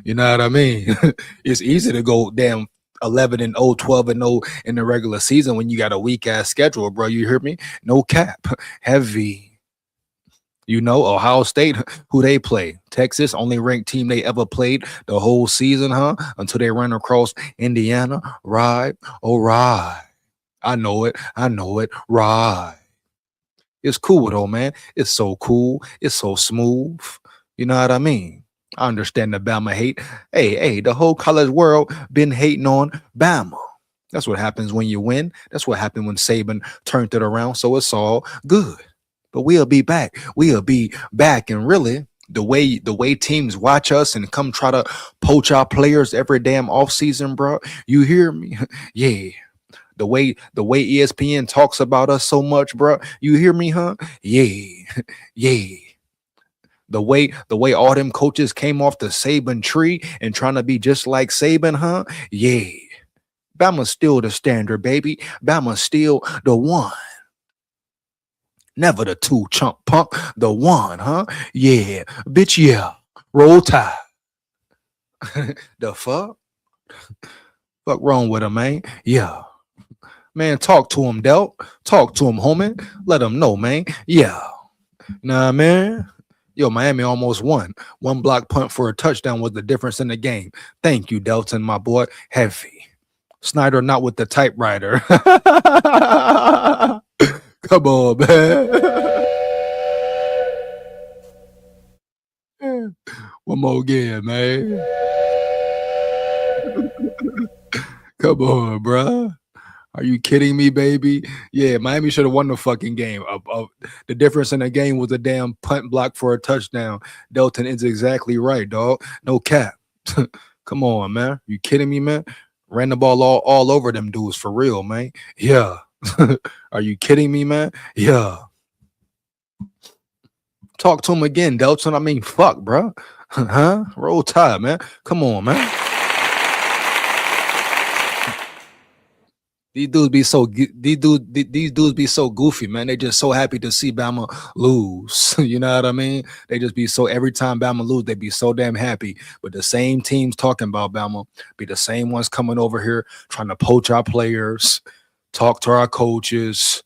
You know what I mean? It's easy to go damn 11-0, 12-0 in the regular season when you got a weak ass schedule, bro. You hear me? No cap. Heavy. You know, Ohio State, who they play. Texas, only ranked team they ever played the whole season, huh? Until they ran across Indiana. Right. Oh, right. I know it. Right. It's cool though, man. It's so cool. It's so smooth. You know what I mean? I understand the Bama hate. Hey, the whole college world been hating on Bama. That's what happens when you win. That's what happened when Saban turned it around. So it's all good. But we'll be back. We'll be back. And really, the way teams watch us and come try to poach our players every damn offseason, bro. You hear me? Yeah. The way ESPN talks about us so much, bro. You hear me, huh? Yeah. Yeah. The way all them coaches came off the Saban tree and trying to be just like Saban, huh? Yeah. Bama's still the standard, baby. Bama's still the one. Never the two chump punk. The one, huh? Yeah. Bitch, yeah. Roll Tide. The fuck? Fuck wrong with him, man? Yeah. Man, talk to him, Delt. Talk to him, homie. Let him know, man. Yeah. Nah, man. Yo, Miami almost won. One block punt for a touchdown was the difference in the game. Thank you, Delton, my boy. Heavy. Snyder not with the typewriter. Come on, man. One more again, man. Come on, bruh. Are you kidding me, baby? Yeah, Miami should have won the fucking game. The difference in the game was a damn punt block for a touchdown. Delton is exactly right, dog. No cap. Come on, man. You kidding me, man? Ran the ball all over them dudes for real, man. Yeah. Are you kidding me, man? Yeah. Talk to him again, Delton. I mean, fuck, bro. Huh? Roll Tide, man. Come on, man. These dudes be so goofy, man. They just so happy to see Bama lose. You know what I mean? They just be so every time Bama lose, they be so damn happy. But the same teams talking about Bama be the same ones coming over here trying to poach our players, talk to our coaches.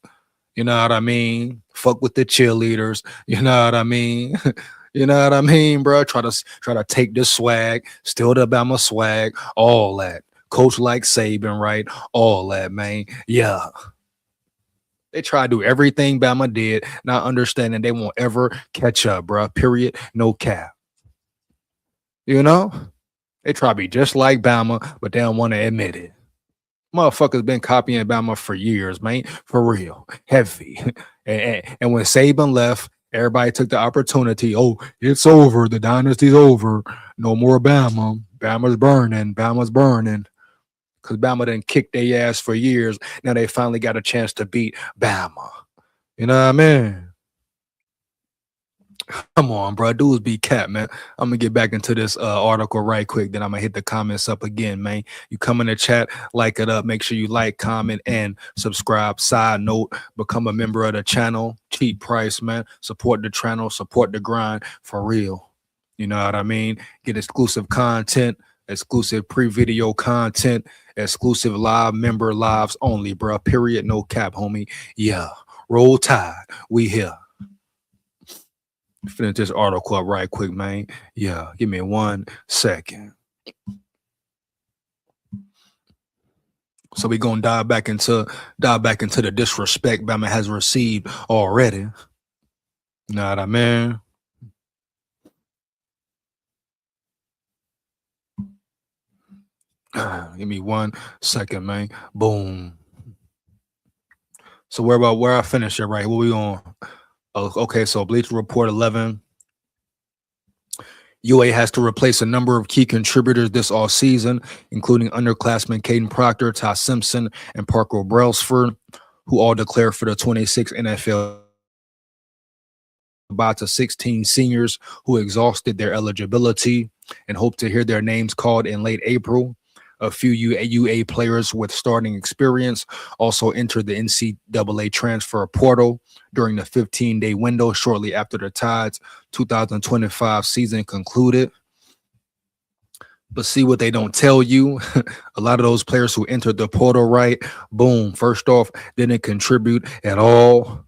You know what I mean? Fuck with the cheerleaders. You know what I mean? You know what I mean, bro? Try to take this swag, steal the Bama swag, all that. Coach like Saban, right? All that, man. Yeah. They try to do everything Bama did, not understanding they won't ever catch up, bro. Period. No cap. You know? They try to be just like Bama, but they don't want to admit it. Motherfuckers been copying Bama for years, man. For real. Heavy. And when Saban left, everybody took the opportunity. Oh, it's over. The dynasty's over. No more Bama. Bama's burning. Bama's burning. Because Bama done kicked their ass for years. Now they finally got a chance to beat Bama. You know what I mean? Come on, bro. Dudes be cat, man. I'm gonna get back into this article right quick. Then I'm gonna hit the comments up again, man. You come in the chat, like it up. Make sure you like, comment, and subscribe. Side note: become a member of the channel. Cheap price, man. Support the channel. Support the grind for real. You know what I mean? Get exclusive content, exclusive pre-video content, exclusive live member lives only, bro. Period. No cap, homie. Yeah. Roll Tide. We here. Finish this article up right quick, man. Yeah, give me 1 second. So we gonna dive back into the disrespect Bama has received already. Know what I mean? Give me 1 second, man. Boom. So where I finish it right? What we on? Oh, okay, so Bleacher Report 11. UA has to replace a number of key contributors this offseason, including underclassmen Caden Proctor, Ty Simpson, and Parker Brailsford, who all declared for the 26 NFL. About to 16 seniors who exhausted their eligibility and hope to hear their names called in late April. A few UA players with starting experience also entered the NCAA transfer portal during the 15-day window shortly after the Tide's 2025 season concluded. But see what they don't tell you. A lot of those players who entered the portal, right? Boom. First off, didn't contribute at all.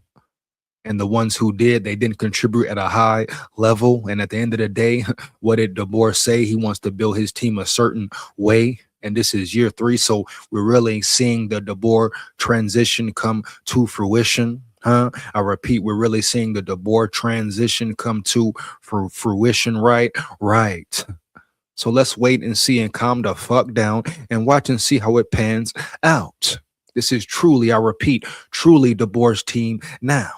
And the ones who did, they didn't contribute at a high level. And at the end of the day, what did DeBoer say? He wants to build his team a certain way. And this is year 3. So we're really seeing the DeBoer transition come to fruition. I repeat, we're really seeing the DeBoer transition come to fruition. Right. So let's wait and see and calm the fuck down and watch and see how it pans out. This is truly, I repeat, truly the Boers team now.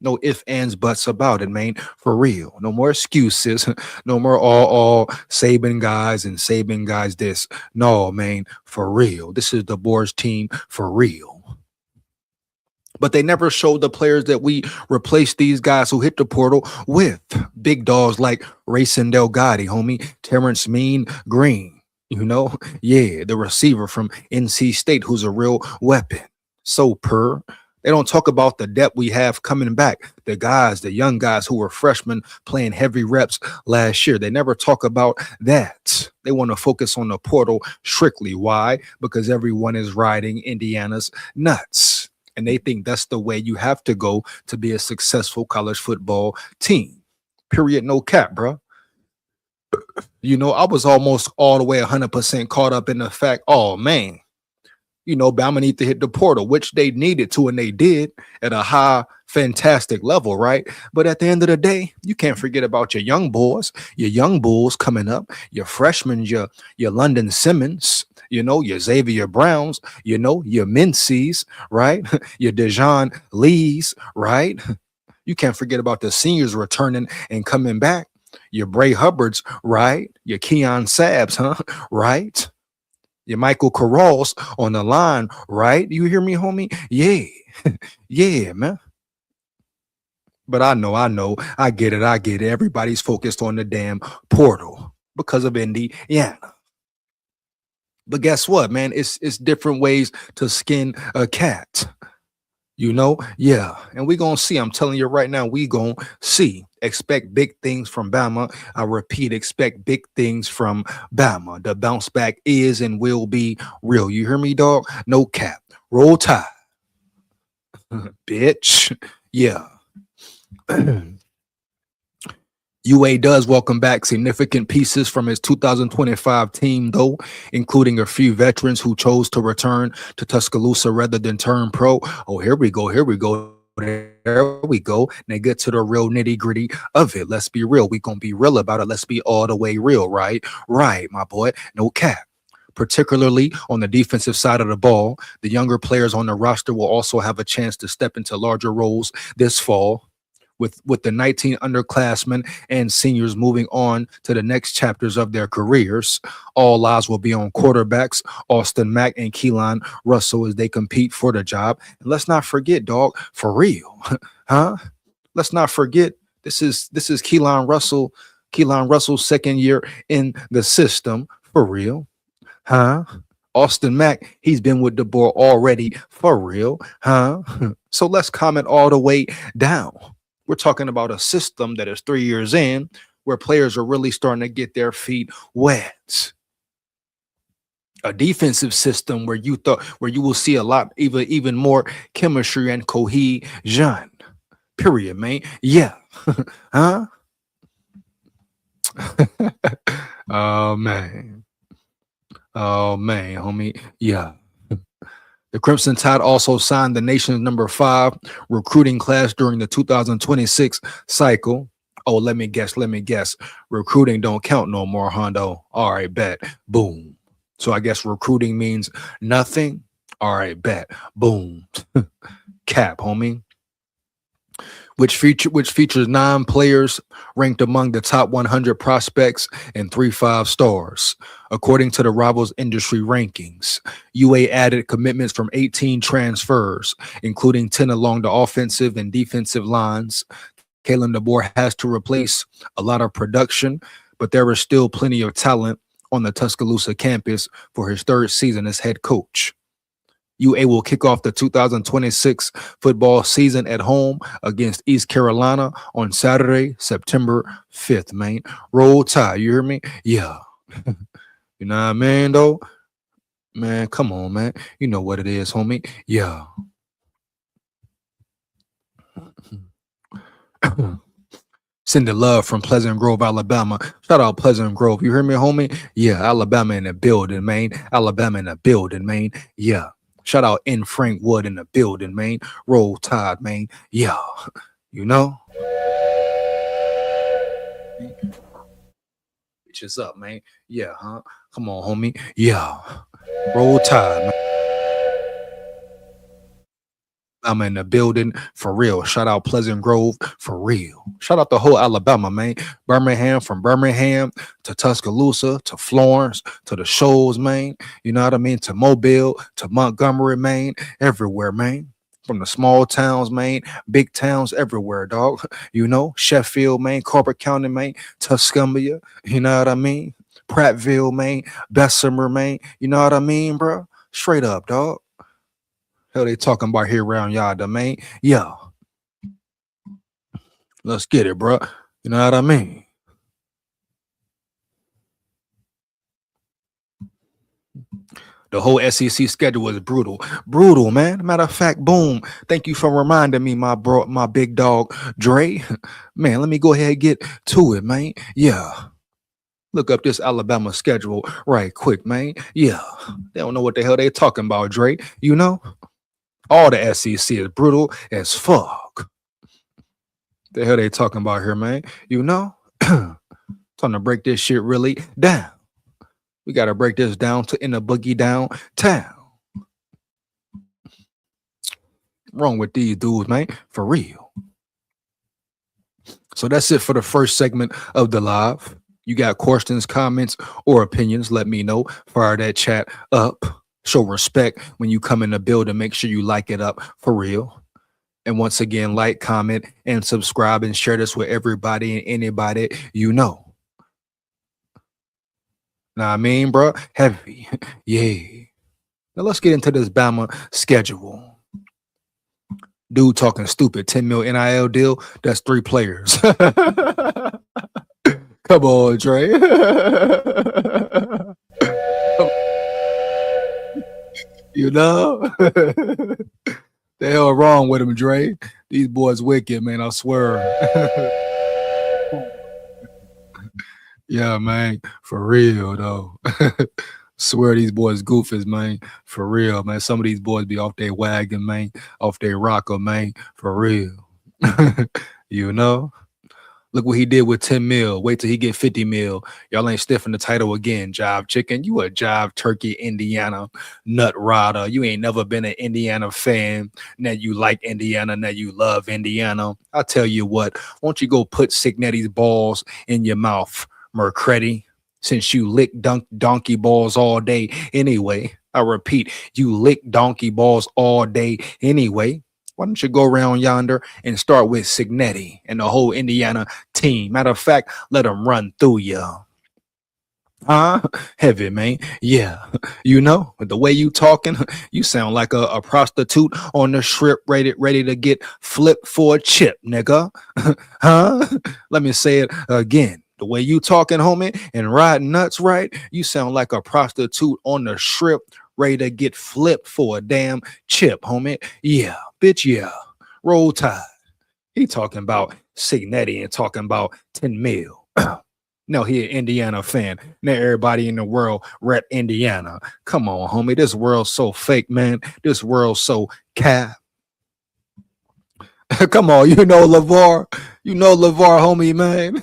No ifs, ands, buts about it, man. For real. No more excuses. No more all Saban guys and Saban guys this. No, man. For real. This is the Boers team for real. But they never showed the players that we replaced these guys who hit the portal with. Big dogs like Racing Delgatti, homie. Terrence Mean Green. You know? Yeah, the receiver from NC State who's a real weapon. So they don't talk about the depth we have coming back. The guys, the young guys who were freshmen playing heavy reps last year. They never talk about that. They want to focus on the portal strictly. Why? Because everyone is riding Indiana's nuts. And they think that's the way you have to go to be a successful college football team. Period. No cap, bro. You know, I was almost all the way 100% caught up in the fact, oh, man, you know, Bama need to hit the portal, which they needed to, and they did at a high, fantastic level, right? But at the end of the day, you can't forget about your young boys, your young bulls coming up, your freshmen, your London Simmons, you know, your Xavier Browns, you know, your Mincy's, right? Your Dejon Lees, right? You can't forget about the seniors returning and coming back. Your Bray Hubbards, right? Your Keon Sabs, huh? Right? Your Michael Corrals on the line, right? You hear me, homie? Yeah. Yeah, man. But I know. I get it. Everybody's focused on the damn portal because of Indiana. But guess what, man? It's different ways to skin a cat. You know? Yeah. And we gonna see. I'm telling you right now, we gonna see. Expect big things from Bama. I repeat, expect big things from Bama. The bounce back is and will be real. You hear me, dog? No cap. Roll Tide. Bitch. Yeah. UA does welcome back significant pieces from its 2025 team, though, including a few veterans who chose to return to Tuscaloosa rather than turn pro. Oh, here we go. There we go. Now get to the real nitty gritty of it. Let's be real. We gonna be real about it. Let's be all the way real, right? Right, my boy. No cap. Particularly on the defensive side of the ball, the younger players on the roster will also have a chance to step into larger roles this fall. With the 19 underclassmen and seniors moving on to the next chapters of their careers, all eyes will be on quarterbacks Austin Mack and Keelan Russell as they compete for the job. And let's not forget, dog, for real, huh? Let's not forget this is Keelan Russell's second year in the system, for real, huh? Austin Mack, he's been with the board already, for real, huh? So let's comment all the way down. We're talking about a system that is 3 years in where players are really starting to get their feet wet. A defensive system where you will see a lot, even more chemistry and cohesion. Period, man. Yeah. Huh? Oh, man, homie. Yeah. The Crimson Tide also signed the nation's number 5 recruiting class during the 2026 cycle. Oh, let me guess. Recruiting don't count no more, Hondo. All right, bet. Boom. So I guess recruiting means nothing. All right, bet. Boom. Cap, homie. Which features 9 players ranked among the top 100 prospects and 3 5-stars. According to the Rivals industry rankings, UA added commitments from 18 transfers, including 10 along the offensive and defensive lines. Kalen DeBoer has to replace a lot of production, but there is still plenty of talent on the Tuscaloosa campus for his 3rd season as head coach. UA will kick off the 2026 football season at home against East Carolina on Saturday, September 5th, man. Roll Tide, you hear me? Yeah. You know what I mean, though? Man, come on, man. You know what it is, homie. Yeah. Sending love from Pleasant Grove, Alabama. Shout out Pleasant Grove. You hear me, homie? Yeah, Alabama in the building, man. Alabama in the building, man. Yeah. Shout out in Frank Wood in the building, man. Roll Tide, man. Yeah. You know? bitches up, man. Yeah, huh? Come on, homie. Yeah. Roll Tide, man. I'm in the building for real. Shout out Pleasant Grove for real. Shout out the whole Alabama, man. Birmingham, from Birmingham to Tuscaloosa to Florence to the Shoals, man. You know what I mean? To Mobile to Montgomery, man. Everywhere, man. From the small towns, man, big towns everywhere, dog. You know, Sheffield, man, Corporate County, man, Tuscumbia, you know what I mean? Prattville, man, Bessemer, man, you know what I mean, bro? Straight up, dog. Hell, they talking about here around y'all, the man. Yeah, let's get it, bro. You know what I mean? The whole SEC schedule is brutal, brutal, man. Matter of fact, boom. Thank you for reminding me, my bro, my big dog, Dre. Man, let me go ahead and get to it, man. Yeah. Look up this Alabama schedule right quick, man. Yeah. They don't know what the hell they talking about, Dre. You know? All the SEC is brutal as fuck. The hell they talking about here, man? You know? Time to break this shit really down. We gotta break this down to in the boogie down town. Wrong with these dudes, man. For real. So that's it for the first segment of the live. You got questions, comments, or opinions? Let me know. Fire that chat up. Show respect when you come in the building. Make sure you like it up for real. And once again, like, comment, and subscribe and share this with everybody and anybody you know. Now, I mean, bro, heavy. Yeah. Now let's get into this Bama schedule. Dude talking stupid. 10 mil NIL deal. That's 3 players. Come on, Dre. You know? The hell wrong with him, Dre? These boys wicked, man. I swear. Yeah, man. For real, though. Swear these boys goofies, man. For real, man. Some of these boys be off their wagon, man. Off their rocker, man. For real. You know? Look what he did with 10 mil. Wait till he get 50 mil. Y'all ain't stiffing the title again, Jive Chicken. You a Jive Turkey, Indiana nut rider. You ain't never been an Indiana fan. Now you like Indiana. Now you love Indiana. I'll tell you what. Won't you go put Signetti's balls in your mouth, Mercretti? Since you lick donkey balls all day anyway. I repeat, you lick donkey balls all day anyway. Why don't you go around yonder and start with Signetti and the whole Indiana team? Matter of fact, let them run through you. Huh? Heavy, man. Yeah. You know, the way you talking, you sound like a prostitute on the strip ready to get flipped for a chip, nigga. Huh? Let me say it again. The way you talking, homie, and riding nuts, right? You sound like a prostitute on the strip ready to get flipped for a damn chip, homie. Yeah, bitch, yeah. Roll Tide. He talking about Signetti and talking about 10 mil. No, he an Indiana fan. Now everybody in the world rep Indiana. Come on, homie. This world's so fake, man. This world's so cap. Come on, you know LeVar. You know LeVar, homie, man.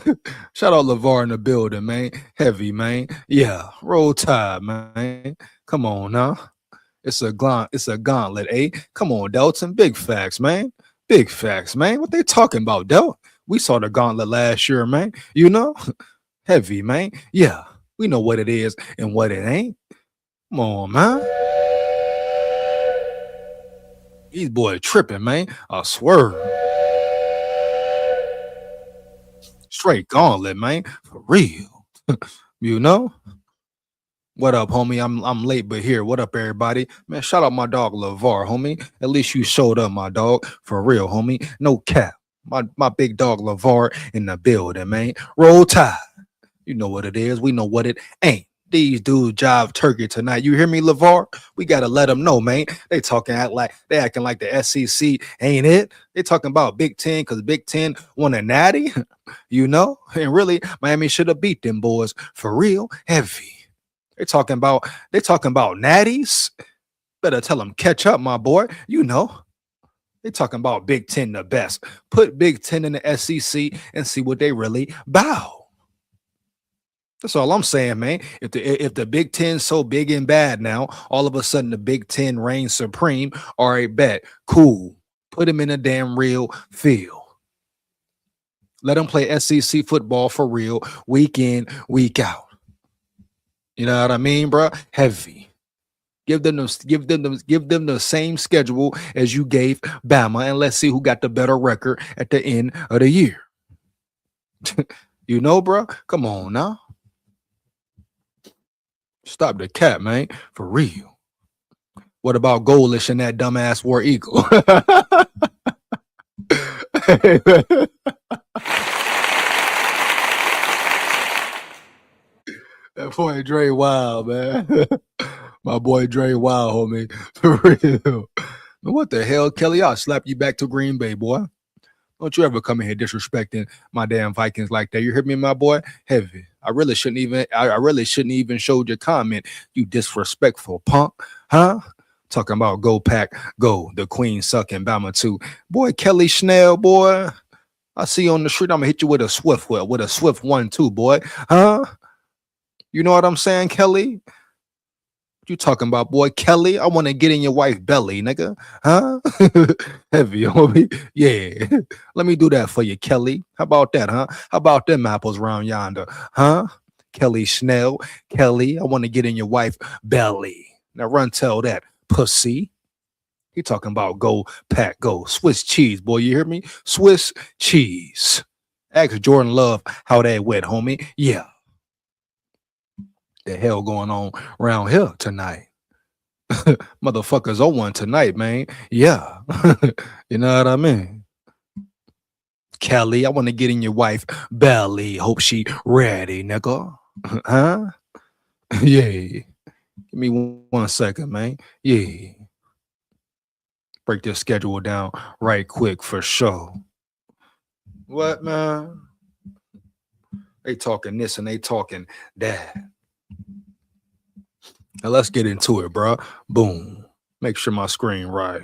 Shout out LeVar in the building, man. Heavy, man. Yeah, Roll Tide, man. Come on now. It's a gauntlet, eh? Come on, Delton. Big facts, man. Big facts, man. What they talking about, Del? We saw the gauntlet last year, man. You know? Heavy, man. Yeah. We know what it is and what it ain't. Come on, man. These boys tripping, man. I swear. Straight gauntlet, man. For real. You know? What up, homie? I'm late, but here. What up, everybody? Man, shout out my dog LeVar, homie. At least you showed up, my dog. For real, homie. No cap. My big dog LeVar in the building, man. Roll Tide. You know what it is. We know what it ain't. These dudes jive turkey tonight. You hear me, LeVar? We gotta let them know, man. They acting like the SEC ain't it. They talking about Big Ten because Big Ten won a natty, you know. And really, Miami should have beat them boys for real. Heavy. They talking about natties. Better tell them catch up, my boy. You know. They talking about Big Ten the best. Put Big Ten in the SEC and see what they really bow. That's all I'm saying, man. If the Big Ten's so big and bad now, all of a sudden the Big Ten reigns supreme. All right, bet, cool. Put him in a damn real field. Let them play SEC football for real, week in, week out. You know what I mean, bro? Heavy. Give them the same schedule as you gave Bama, and let's see who got the better record at the end of the year. Bro. Come on now. Stop the cap, man. For real. What about Golish and that dumbass War Eagle? That boy Dre Wild, man. My boy Dre Wild, homie. For real. What the hell, Kelly? I'll slap you back to Green Bay, boy. Don't you ever come in here disrespecting my damn Vikings like that. You heard me, my boy? Heavy. I really shouldn't even showed your comment, you disrespectful punk. Huh? Talking about go pack, go. The Queen sucking Bama too. Boy, Kelly Schnell, boy. I see you on the street. I'm gonna hit you with a swift 1-2, boy. Huh? You know what I'm saying, Kelly? What you talking about, boy? Kelly, I want to get in your wife's belly, nigga. Huh? Heavy, homie. Yeah. Let me do that for you, Kelly. How about that, huh? How about them apples round yonder? Huh? Kelly Schnell. Kelly, I want to get in your wife's belly. Now run tell that, pussy. He talking about go pack, go. Swiss cheese, boy. You hear me? Swiss cheese. Ask Jordan Love how that went, homie. Yeah. The hell going on around here tonight? Motherfuckers 0-1 tonight, man. Yeah. You know what I mean? Kelly, I want to get in your wife belly. Hope she ready, nigga. Huh? Yeah. Give me 1 second, man. Yeah. Break this schedule down right quick for sure. What, man? They talking this and they talking that. Now let's get into it, bro. Boom. Make sure my screen right.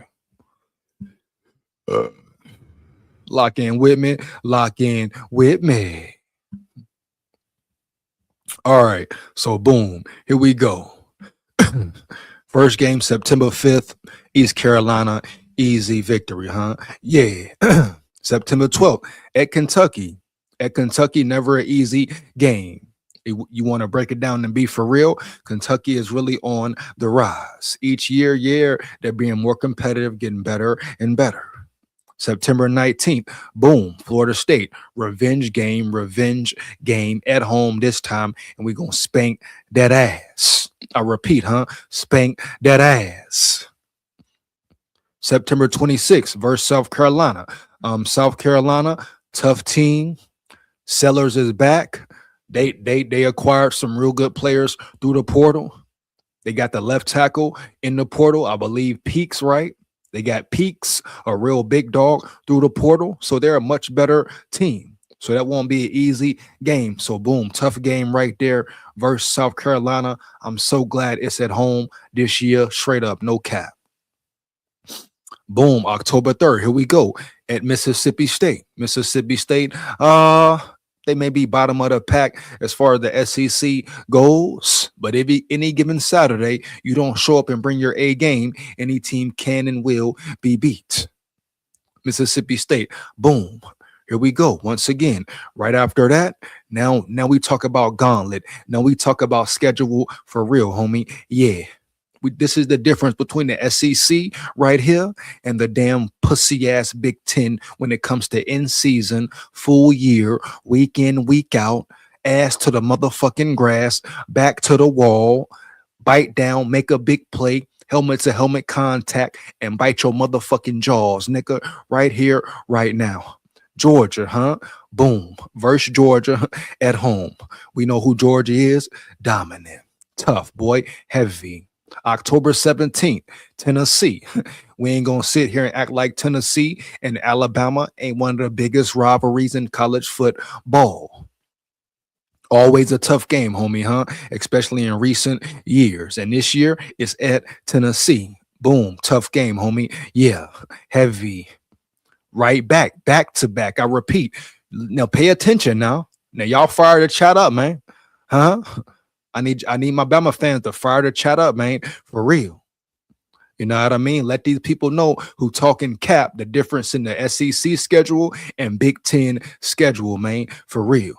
Lock in with me. Lock in with me. All right. So boom. Here we go. First game, September 5th, East Carolina. Easy victory, huh? Yeah. September 12th at Kentucky. At Kentucky, never an easy game. You want to break it down and be for real? Kentucky is really on the rise. Each year, they're being more competitive, getting better and better. September 19th, boom, Florida State, revenge game at home this time, and we're going to spank that ass. I repeat, huh? Spank that ass. September 26th versus South Carolina. South Carolina, tough team. Sellers is back. They acquired some real good players through the portal. They got the left tackle in the portal, I believe Peaks, right? They got Peaks, a real big dog through the portal. So they're a much better team. So that won't be an easy game. So boom, tough game right there versus South Carolina. I'm so glad it's at home this year, straight up, no cap. Boom, October 3rd. Here we go at Mississippi State. Mississippi State, they may be bottom of the pack as far as the SEC goes, but if any given Saturday you don't show up and bring your A game, any team can and will be beat. Mississippi State, boom. Here we go. Once again, right after that, now we talk about gauntlet. Now we talk about schedule for real, homie. Yeah. This is the difference between the SEC right here and the damn pussy ass Big Ten when it comes to in season, full year, week in, week out, ass to the motherfucking grass, back to the wall, bite down, make a big play, helmet to helmet contact, and bite your motherfucking jaws, nigga, right here, right now. Georgia, huh? Boom. Versus Georgia at home. We know who Georgia is. Dominant. Tough, boy. Heavy. October 17th, Tennessee. We ain't gonna sit here and act like Tennessee and Alabama ain't one of the biggest rivalries in college football. Always a tough game, homie, huh? Especially in recent years. And this year it's at Tennessee. Boom, tough game, homie. Yeah, heavy. Right back to back. I repeat. Now pay attention now. Now y'all fire the chat up, man. Huh? I need my Bama fans to fire the chat up, man, for real. You know what I mean? Let these people know who talking cap the difference in the SEC schedule and Big Ten schedule, man, for real.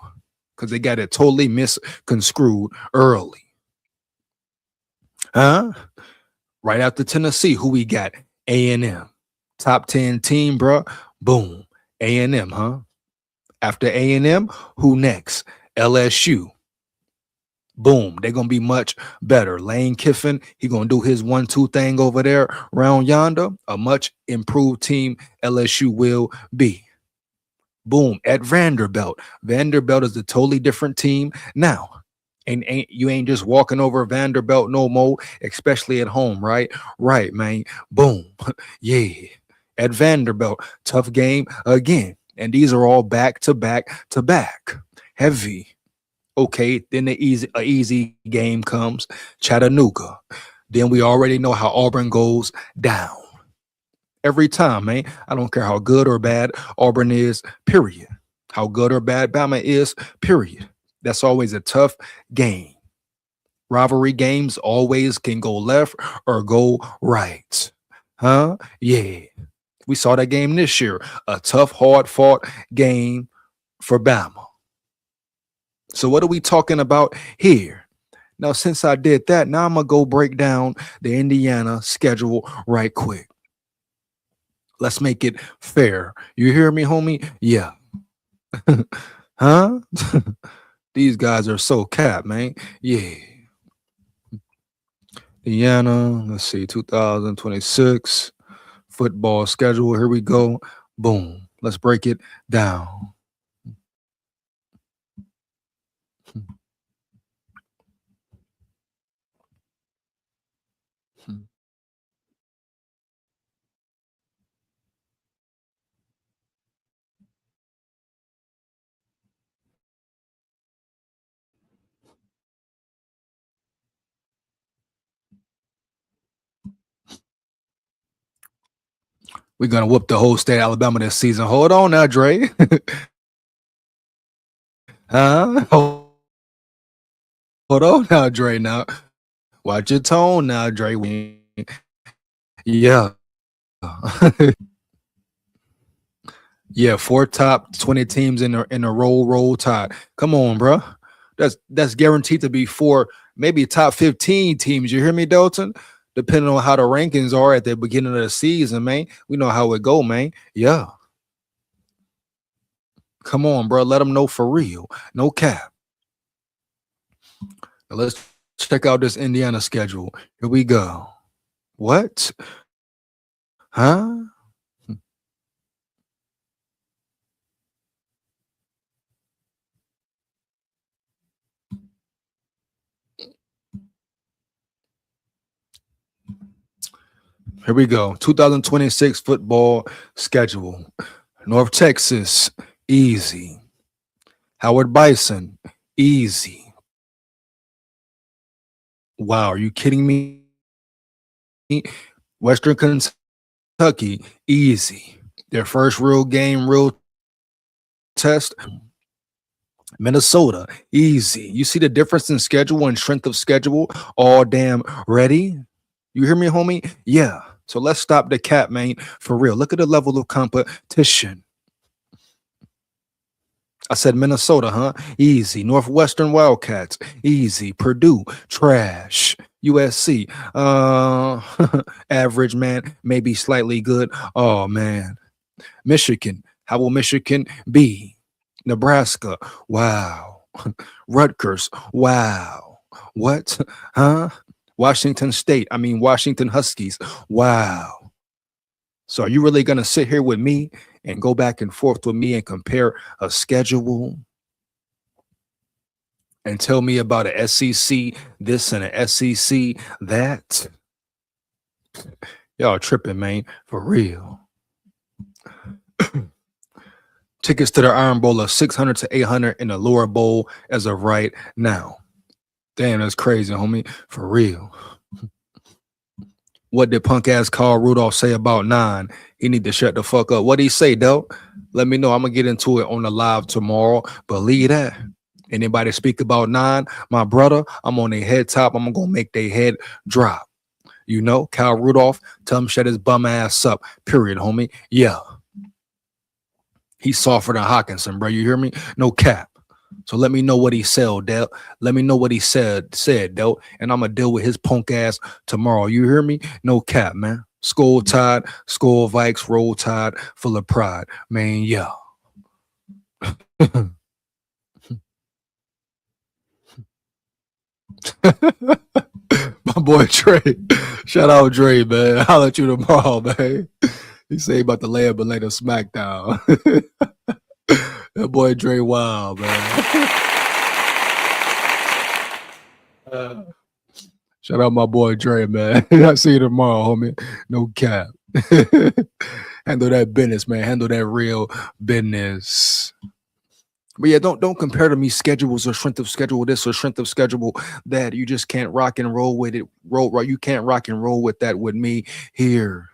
Because they got it totally misconstrued early. Huh? Right after Tennessee, who we got? A&M. Top 10 team, bro. Boom. A&M, huh? After A&M, who next? LSU. Boom. They're gonna be much better. Lane Kiffin, he gonna do his 1-2 thing over there round yonder. A much improved team LSU will be. Boom. At Vanderbilt. Vanderbilt is a totally different team now. And you ain't just walking over Vanderbilt no more, especially at home, right? Right, man. Boom. Yeah. At Vanderbilt, tough game again. And these are all back to back to back. Heavy. Okay, then the easy game comes, Chattanooga. Then we already know how Auburn goes down. Every time, man. I don't care how good or bad Auburn is, period. How good or bad Bama is, period. That's always a tough game. Rivalry games always can go left or go right. Huh? Yeah. We saw that game this year. A tough, hard fought game for Bama. So what are we talking about here? Now, since I did that, now I'm going to go break down the Indiana schedule right quick. Let's make it fair. You hear me, homie? Yeah. Huh? These guys are so cap, man. Yeah. Indiana, let's see, 2026 football schedule. Here we go. Boom. Let's break it down. We're going to whoop the whole state of Alabama this season. Hold on now, Dre. Huh? Hold on now, Dre. Now, watch your tone now, Dre. Yeah. Yeah, 4 top 20 teams in a roll tide. Come on, bro. That's guaranteed to be 4, maybe top 15 teams. You hear me, Dalton? Depending on how the rankings are at the beginning of the season, man. We know how it go, man. Yeah. Come on, bro. Let them know for real. No cap. Now let's check out this Indiana schedule. Here we go. What? Huh? Here we go. 2026 football schedule. North Texas, easy. Howard Bison, easy. Wow, are you kidding me? Western Kentucky, easy. Their first real game, real test. Minnesota, easy. You see the difference in schedule and strength of schedule? All damn ready. You hear me, homie? Yeah. So let's stop the cap, man. For real. Look at the level of competition. I said Minnesota, huh? Easy. Northwestern Wildcats, easy. Purdue, trash. USC, average, man. Maybe slightly good. Oh, man. Michigan, how will Michigan be? Nebraska, wow. Rutgers, wow. What? Huh? Washington Huskies, wow. So are you really going to sit here with me and go back and forth with me and compare a schedule and tell me about a SEC this and a SEC that? Y'all tripping, man, for real. Tickets to the Iron Bowl are 600 to 800 in the lower bowl as of right now. Damn, that's crazy, homie, for real. What did punk ass Carl Rudolph say about 9? He need to shut the fuck up. What did he say, though? Let me know. I'm gonna get into it on the live tomorrow. Believe that. Anybody speak about 9, my brother, I'm on their head top. I'm gonna make their head drop. You know, Kyle Rudolph, tell him shut his bum ass up. Period, homie. Yeah, he's softer than Hawkinson, bro. You hear me? No cap. So let me know what he said, Del. Let me know what he said, Del. And I'm gonna deal with his punk ass tomorrow. You hear me? No cap, man. SKOL Tide, SKOL Vikes, Roll Tide, full of pride. Man, yeah. My boy Trey. Shout out Dre, man. I'll let you tomorrow, man. He say he about to lay up a later smackdown. That boy Dre wild, man. Shout out my boy Dre, man. I'll see you tomorrow, homie. No cap. Handle that business, man. Handle that real business. But yeah, don't compare to me schedules or strength of schedule this or strength of schedule that. You just can't rock and roll with it. Roll right. You can't rock and roll with that with me here.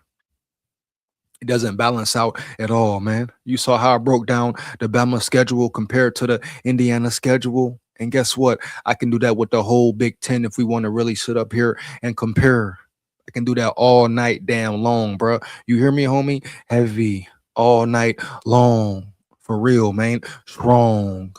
It doesn't balance out at all, man. You saw how I broke down the Bama schedule compared to the Indiana schedule. And guess what? I can do that with the whole Big Ten if we want to really sit up here and compare. I can do that all night damn long, bro. You hear me, homie? Heavy all night long. For real, man. Strong.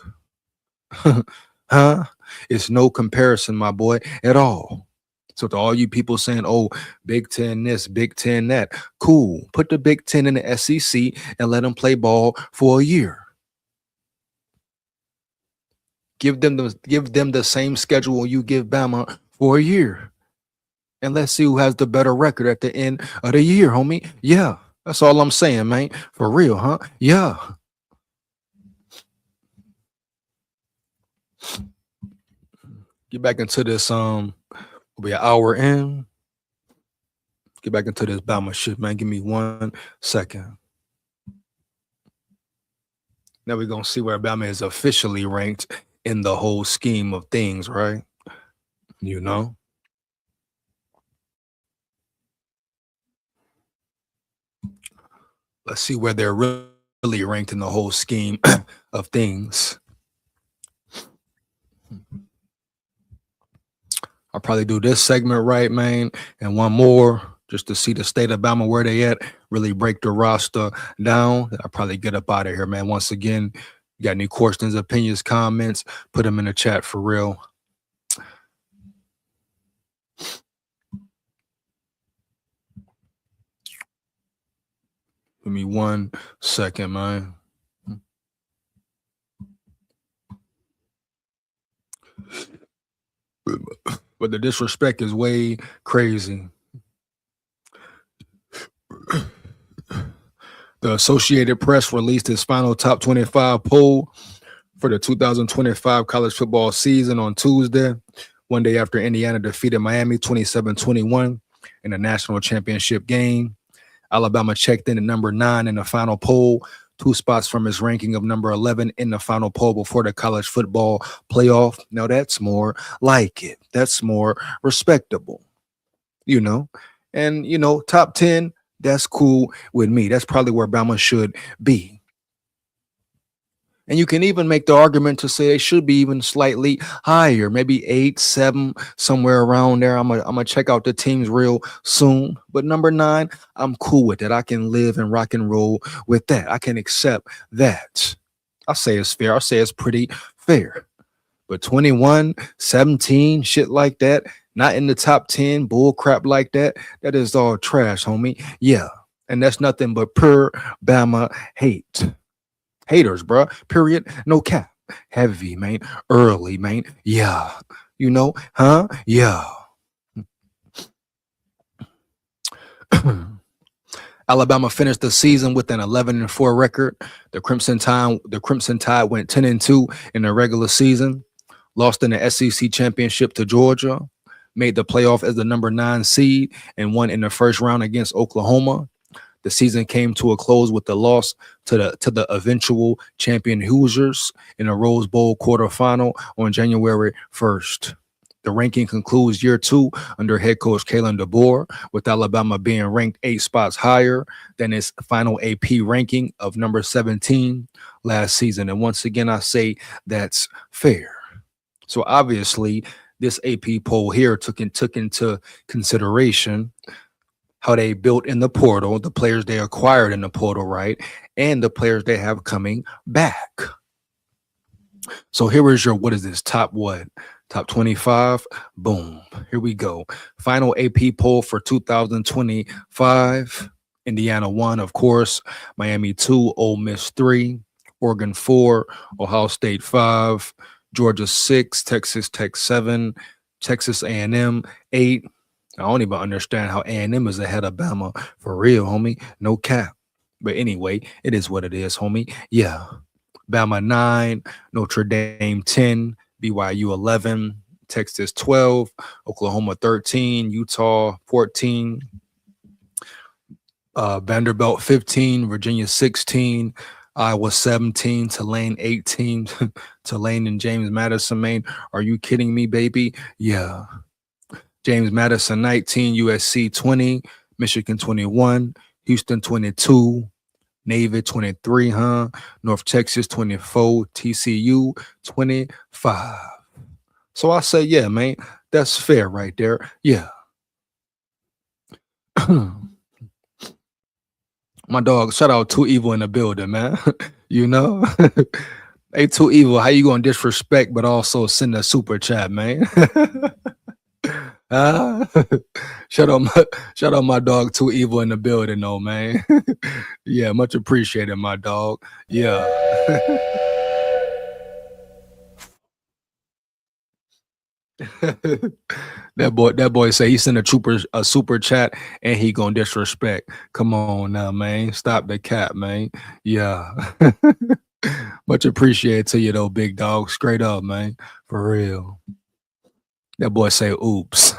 Huh? It's no comparison, my boy, at all. So to all you people saying, oh, Big Ten this, Big Ten that, cool. Put the Big Ten in the SEC and let them play ball for a year. Give them the same schedule you give Bama for a year. And let's see who has the better record at the end of the year, homie. Yeah, that's all I'm saying, man. For real, huh? Yeah. Get back into this, we'll be an hour in. Get back into this Bama shit, man. Give me 1 second. Now we're gonna see where Bama is officially ranked in the whole scheme of things, right? You know? Let's see where they're really ranked in the whole scheme of things. I'll probably do this segment right, man, and one more just to see the state of Bama where they at, really break the roster down. I'll probably get up out of here, man. Once again, you got any questions, opinions, comments, put them in the chat for real. Give me 1 second, man. But the disrespect is way crazy. The Associated Press released its final top 25 poll for the 2025 college football season on Tuesday, one day after Indiana defeated Miami 27-21 in the national championship game. Alabama checked in at number 9 in the final poll, 2 spots from its ranking of number 11 in the final poll before the college football playoff. Now that's more like it. That's more respectable, you know. And, you know, top 10, that's cool with me. That's probably where Bama should be. And you can even make the argument to say it should be even slightly higher, maybe 8, 7, somewhere around there. I'm gonna check out the teams real soon. But number 9, I'm cool with it. I can live and rock and roll with that. I can accept that. I'll say it's fair. I'll say it's pretty fair. But 21, 17, shit like that, not in the top 10, bull crap like that, that is all trash, homie. Yeah. And that's nothing but pure Bama hate. Haters, bro. Period. No cap. Heavy, man. Early, man. Yeah. You know, huh? Yeah. Alabama finished the season with an 11-4 record. The Crimson Tide went 10-2 in the regular season, lost in the SEC championship to Georgia, made the playoff as the number 9 seed, and won in the first round against Oklahoma. The season came to a close with the loss to the eventual champion Hoosiers in a Rose Bowl quarterfinal on January 1st. The ranking concludes year 2 under head coach Kalen DeBoer, with Alabama being ranked 8 spots higher than its final AP ranking of number 17 last season. And once again, I say that's fair. So obviously, this AP poll here took into consideration how they built in the portal, the players they acquired in the portal, right, and the players they have coming back. So here is your, what is this, top what? Top 25. Boom. Here we go. Final AP poll for 2025. Indiana 1, of course. Miami 2, Ole Miss 3, Oregon 4, Ohio State 5, Georgia 6, Texas Tech 7, Texas A&M 8. I don't even understand how A&M is ahead of Bama. For real, homie. No cap. But anyway, it is what it is, homie. Yeah. Bama 9, Notre Dame 10, BYU 11, Texas 12, Oklahoma 13, Utah 14, Vanderbilt 15, Virginia 16, Iowa 17, Tulane 18, Tulane and James Madison, Maine. Are you kidding me, baby? Yeah. James Madison 19, USC 20, Michigan 21, Houston 22, Navy 23, huh? North Texas 24, TCU 25. So I say, yeah, man, that's fair right there. Yeah. My dog, shout out to Evil in the building, man. You know? Hey, Too Evil, how you gonna disrespect but also send a super chat, man? Ah, shout out my dog Too Evil in the building, though, man. Yeah, much appreciated, my dog. Yeah. That boy say he sent a super chat and he gonna disrespect. Come on now, man. Stop the cap, man. Yeah. Much appreciated to you though, big dog. Straight up, man. For real. That boy say oops.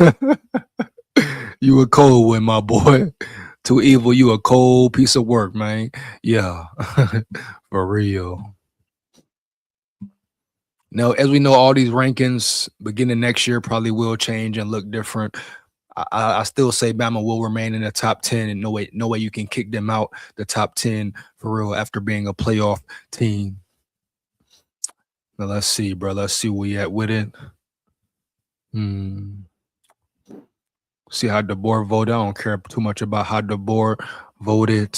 You a cold one, my boy. Too Evil, you a cold piece of work, man. Yeah. For real. Now, as we know, all these rankings beginning next year probably will change and look different. I still say Bama will remain in the top 10, and no way you can kick them out the top 10 for real after being a playoff team. Now let's see, bro. Let's see where we at with it. See how DeBoer voted. I don't care too much about how DeBoer voted.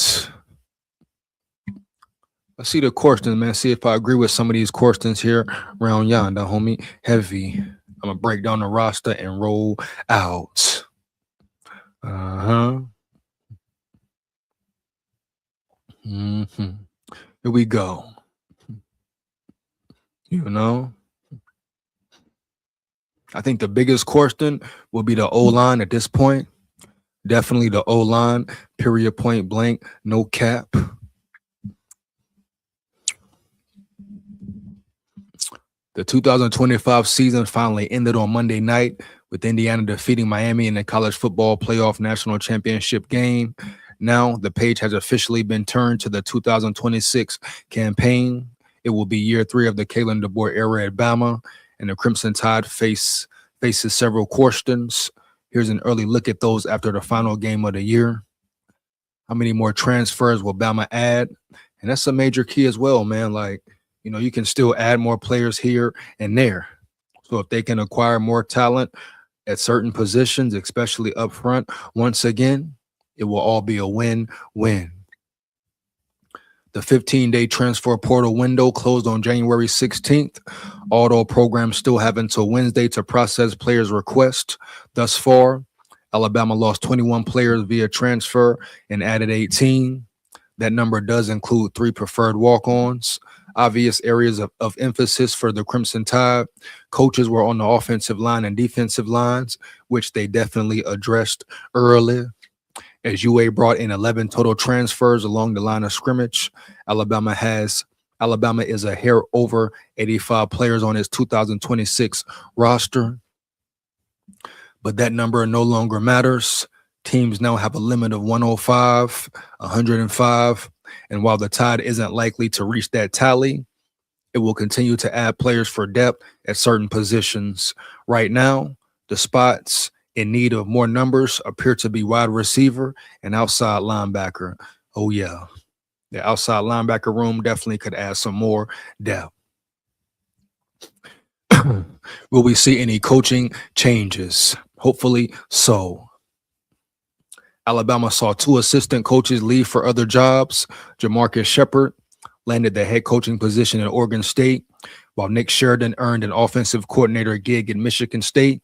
Let's see the questions, man. See if I agree with some of these questions here around yonder, homie. Heavy. I'm gonna break down the roster and roll out. Here we go. You know, I think the biggest question will be the O-line at this point. Definitely the O-line, period, point blank, no cap. The 2025 season finally ended on Monday night with Indiana defeating Miami in the college football playoff national championship game. Now the page has officially been turned to the 2026 campaign. It will be year 3 of the Kalen DeBoer era at Bama, and the Crimson Tide faces several questions. Here's an early look at those after the final game of the year. How many more transfers will Bama add? And that's a major key as well, man. Like, you know, you can still add more players here and there. So if they can acquire more talent at certain positions, especially up front, once again, it will all be a win-win. The 15-day transfer portal window closed on January 16th. Although programs still have until Wednesday to process players' requests. Thus far, Alabama lost 21 players via transfer and added 18. That number does include 3 preferred walk-ons. Obvious areas of emphasis for the Crimson Tide. Coaches were on the offensive line and defensive lines, which they definitely addressed early. As UA brought in 11 total transfers along the line of scrimmage, Alabama is a hair over 85 players on its 2026 roster. But that number no longer matters. Teams now have a limit of 105, 105, and while the Tide isn't likely to reach that tally, it will continue to add players for depth at certain positions. Right now, the spots in need of more numbers appear to be wide receiver and outside linebacker. Oh, yeah. The outside linebacker room definitely could add some more depth. Will we see any coaching changes? Hopefully so. Alabama saw 2 assistant coaches leave for other jobs. Jamarcus Shepard landed the head coaching position at Oregon State, while Nick Sheridan earned an offensive coordinator gig at Michigan State.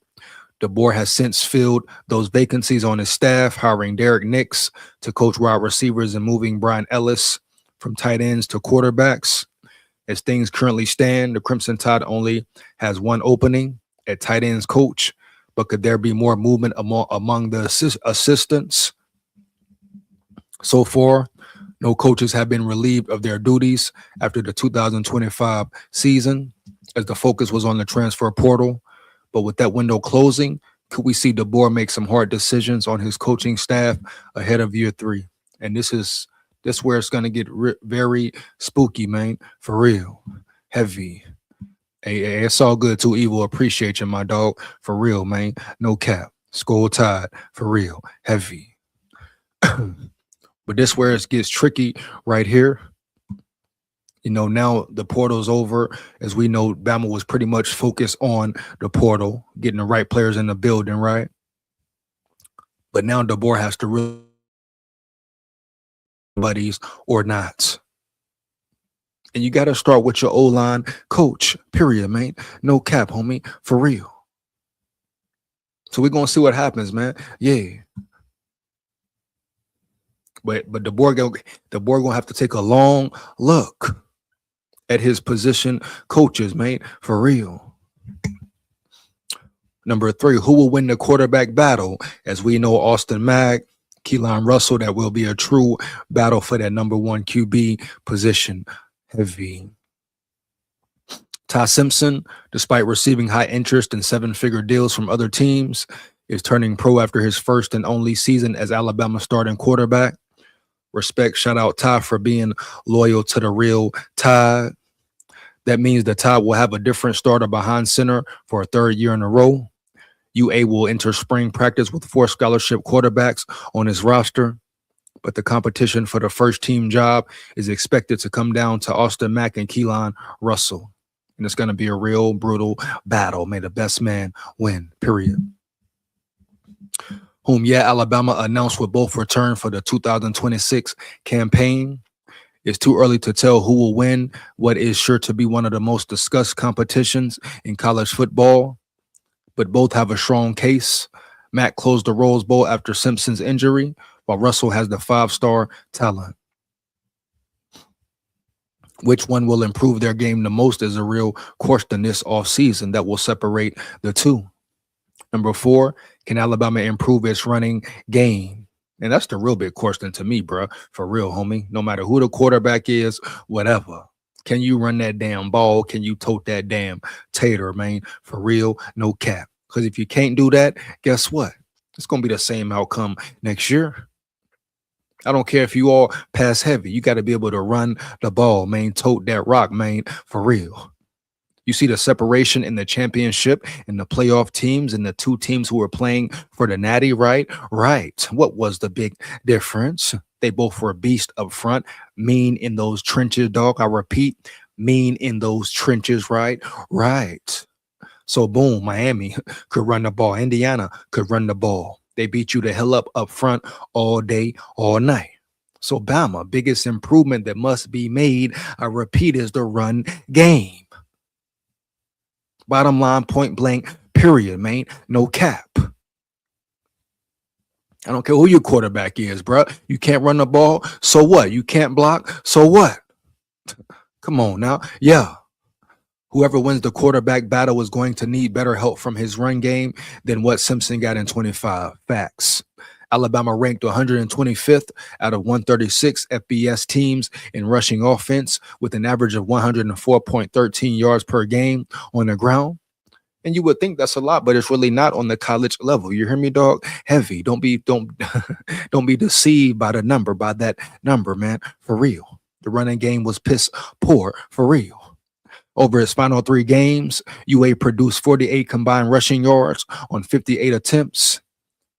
DeBoer has since filled those vacancies on his staff, hiring Derek Nix to coach wide receivers and moving Brian Ellis from tight ends to quarterbacks. As things currently stand, the Crimson Tide only has 1 opening at tight ends coach, but could there be more movement among the assistants? So far, no coaches have been relieved of their duties after the 2025 season, as the focus was on the transfer portal. But with that window closing, could we see DeBoer make some hard decisions on his coaching staff ahead of year 3? And this where it's going to get very spooky, man, for real, heavy. Hey, it's all good too, Evil. Appreciate you, my dog, for real, man. No cap. SKOL Tide, for real, heavy. But this where it gets tricky right here. You know, now the portal's over. As we know, Bama was pretty much focused on the portal, getting the right players in the building, right? But now DeBoer has to really buddies or not. And you got to start with your O-line coach, period, man. No cap, homie, for real. So we're going to see what happens, man. Yeah. But DeBoer going to have to take a long look at his position coaches, man, for real. Number 3, who will win the quarterback battle? As we know, Austin Mack, Keelan Russell, that will be a true battle for that number 1 QB position. Heavy. Ty Simpson, despite receiving high interest and 7-figure deals from other teams, is turning pro after his first and only season as Alabama starting quarterback. Respect, shout out Ty for being loyal to the real Tide. That means the Tide will have a different starter behind center for a 3rd year in a row. UA will enter spring practice with 4 scholarship quarterbacks on his roster, but the competition for the first team job is expected to come down to Austin Mack and Keelan Russell. And it's going to be a real brutal battle. May the best man win, period. Alabama announced will both return for the 2026 campaign. It's too early to tell who will win what is sure to be one of the most discussed competitions in college football, but both have a strong case. Matt closed the Rose Bowl after Simpson's injury, while Russell has the 5-star talent. Which one will improve their game the most is a real question this offseason that will separate the two. Number 4, can Alabama improve its running game? And that's the real big question to me, bro. For real, homie. No matter who the quarterback is, whatever. Can you run that damn ball? Can you tote that damn tater, man? For real, no cap. Because if you can't do that, guess what? It's going to be the same outcome next year. I don't care if you all pass heavy. You got to be able to run the ball, man. Tote that rock, man. For real. You see the separation in the championship and the playoff teams and the 2 teams who were playing for the Natty, right? Right. What was the big difference? They both were beast up front, mean in those trenches, dog. I repeat, mean in those trenches, right? Right. So boom, Miami could run the ball. Indiana could run the ball. They beat you the hell up front all day, all night. So Bama, biggest improvement that must be made, I repeat, is the run game. Bottom line, point blank, period, man. No cap. I don't care who your quarterback is, bro. You can't run the ball, so what? You can't block, so what? Come on now. Yeah. Whoever wins the quarterback battle is going to need better help from his run game than what Simpson got in 25. Facts. Alabama ranked 125th out of 136 FBS teams in rushing offense with an average of 104.13 yards per game on the ground. And you would think that's a lot, but it's really not on the college level. You hear me, dog? Heavy. Don't be deceived by that number, man. For real. The running game was piss poor, for real. Over his final 3 games, UA produced 48 combined rushing yards on 58 attempts,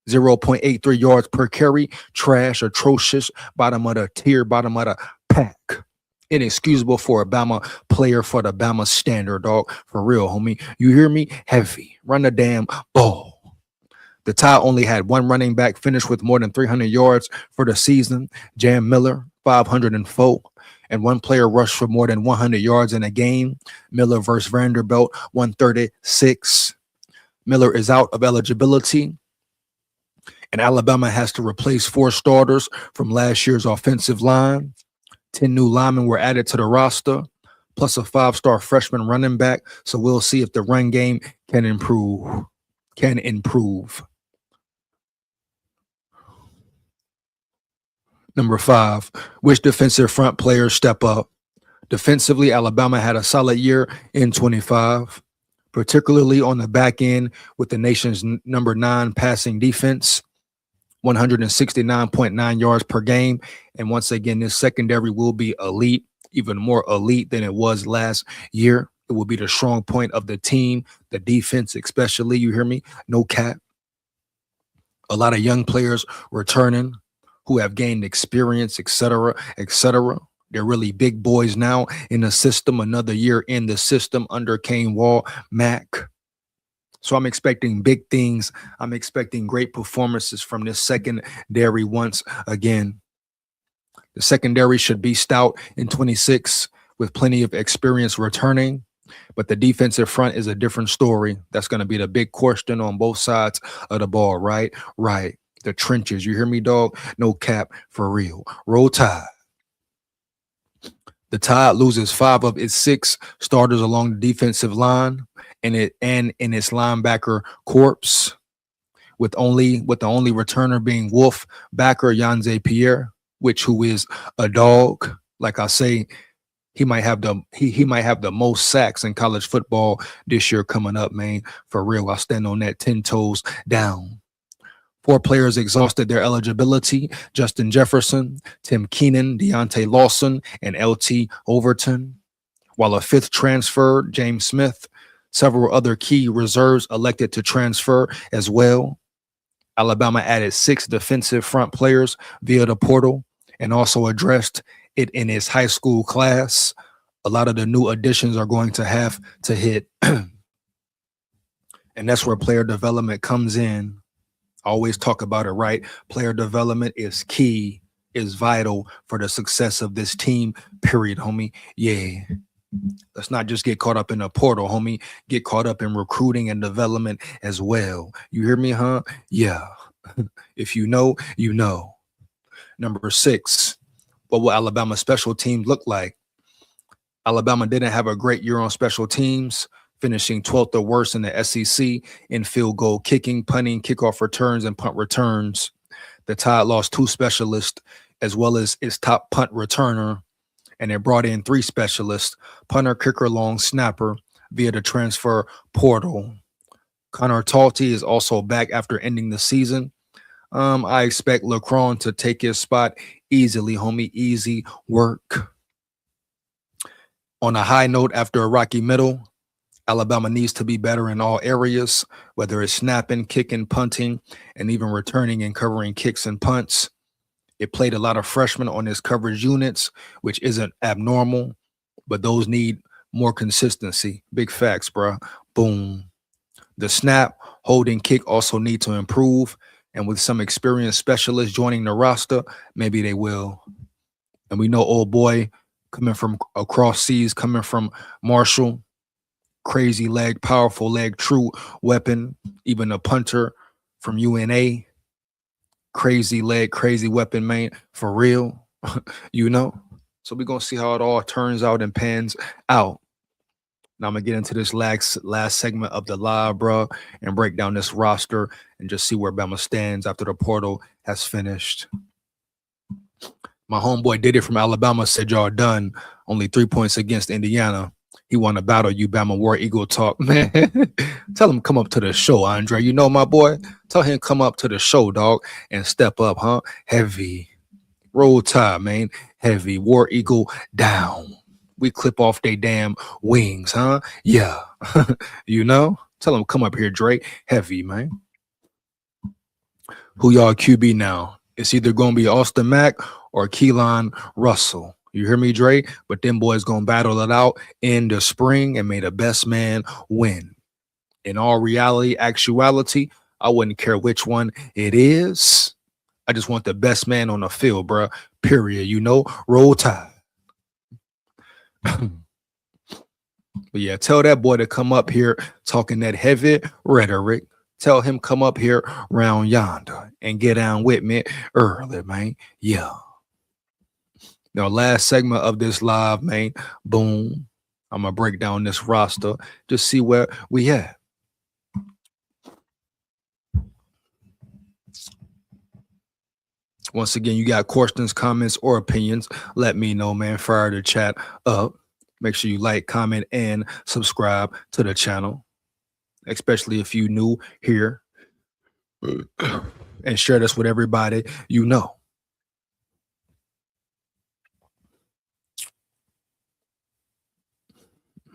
0.83 yards per carry. Trash, atrocious, bottom of the tier, bottom of the pack. Inexcusable for a Bama player for the Bama standard, dog. For real, homie. You hear me? Heavy. Run the damn ball. The Tide only had one running back finish with more than 300 yards for the season, Jam Miller, 504, and one player rushed for more than 100 yards in a game, Miller versus Vanderbilt, 136. Miller is out of eligibility, and Alabama has to replace 4 starters from last year's offensive line. 10 new linemen were added to the roster, plus a 5-star freshman running back. So we'll see if the run game can improve. Number 5, which defensive front players step up? Defensively, Alabama had a solid year in 25, particularly on the back end with the nation's number 9 passing defense, 169.9 yards per game. And once again, this secondary will be elite, even more elite than it was last year. It will be the strong point of the team, the defense especially, you hear me? No cap. A lot of young players returning who have gained experience, etc., etc. They're really big boys now in the system. Another year in the system under Kane Wall, Mac. So I'm expecting big things. I'm expecting great performances from this secondary once again. The secondary should be stout in 26 with plenty of experience returning. But the defensive front is a different story. That's going to be the big question on both sides of the ball, right? Right. The trenches. You hear me, dog? No cap, for real. Roll Tide. The Tide loses 5 of its 6 starters along the defensive line and in its linebacker corps, with the only returner being Wolf backer Yanze Pierre, who is a dog. Like I say, he might have the most sacks in college football this year coming up, man. For real, I stand on that 10 toes down. 4 players exhausted their eligibility: Justin Jefferson, Tim Keenan, Deontay Lawson, and LT Overton. While a 5th transferred, James Smith. Several other key reserves elected to transfer as well. Alabama added 6 defensive front players via the portal and also addressed it in its high school class. A lot of the new additions are going to have to hit. And that's where player development comes in. I always talk about it, right? Player development is key, is vital for the success of this team, period, homie. Yeah. Let's not just get caught up in the portal, homie. Get caught up in recruiting and development as well. You hear me, huh? Yeah. If you know, you know. Number 6, what will Alabama special teams look like? Alabama didn't have a great year on special teams, finishing 12th or worse in the SEC in field goal kicking, punting, kickoff returns, and punt returns. The Tide lost 2 specialists as well as its top punt returner, and it brought in 3 specialists: punter, kicker, long snapper, via the transfer portal. Connor Talty is also back after ending the season. I expect LeCron to take his spot easily, homie. Easy work. On a high note, after a rocky middle, Alabama needs to be better in all areas, whether it's snapping, kicking, punting, and even returning and covering kicks and punts. It played a lot of freshmen on its coverage units, which isn't abnormal, but those need more consistency. Big facts, bro. Boom. The snap, holding, kick also need to improve, and with some experienced specialists joining the roster, maybe they will. And we know old boy coming from across seas, coming from Marshall, crazy leg, powerful leg, true weapon, even a punter from UNA. Crazy leg, crazy weapon, man, for real, you know? So we're going to see how it all turns out and pans out. Now I'm going to get into this last segment of the live, bro, and break down this roster and just see where Bama stands after the portal has finished. My homeboy Diddy from Alabama said y'all done. Only 3 points against Indiana. He won a battle, you Bama War Eagle talk. Man, tell him come up to the show, Andre. You know my boy? Tell him come up to the show, dog, and step up, huh? Heavy. Roll Tide, man. Heavy. War Eagle down. We clip off they damn wings, huh? Yeah. You know? Tell him come up here, Drake. Heavy, man. Who y'all QB now? It's either going to be Austin Mack or Keelan Russell. You hear me, Dre? But them boys gonna battle it out in the spring, and may the best man win. In all reality, actuality, I wouldn't care which one it is. I just want the best man on the field, bruh. Period. Roll Tide. But yeah, tell that boy to come up here talking that heavy rhetoric. Tell him come up here round yonder and get down with me early, man. Yeah. Now, last segment of this live, man. Boom. I'm gonna break down this roster. Just see where we at. Once again, you got questions, comments, or opinions, let me know, man. Fire the chat up. Make sure you like, comment, and subscribe to the channel, especially if you new here. And share this with everybody you know.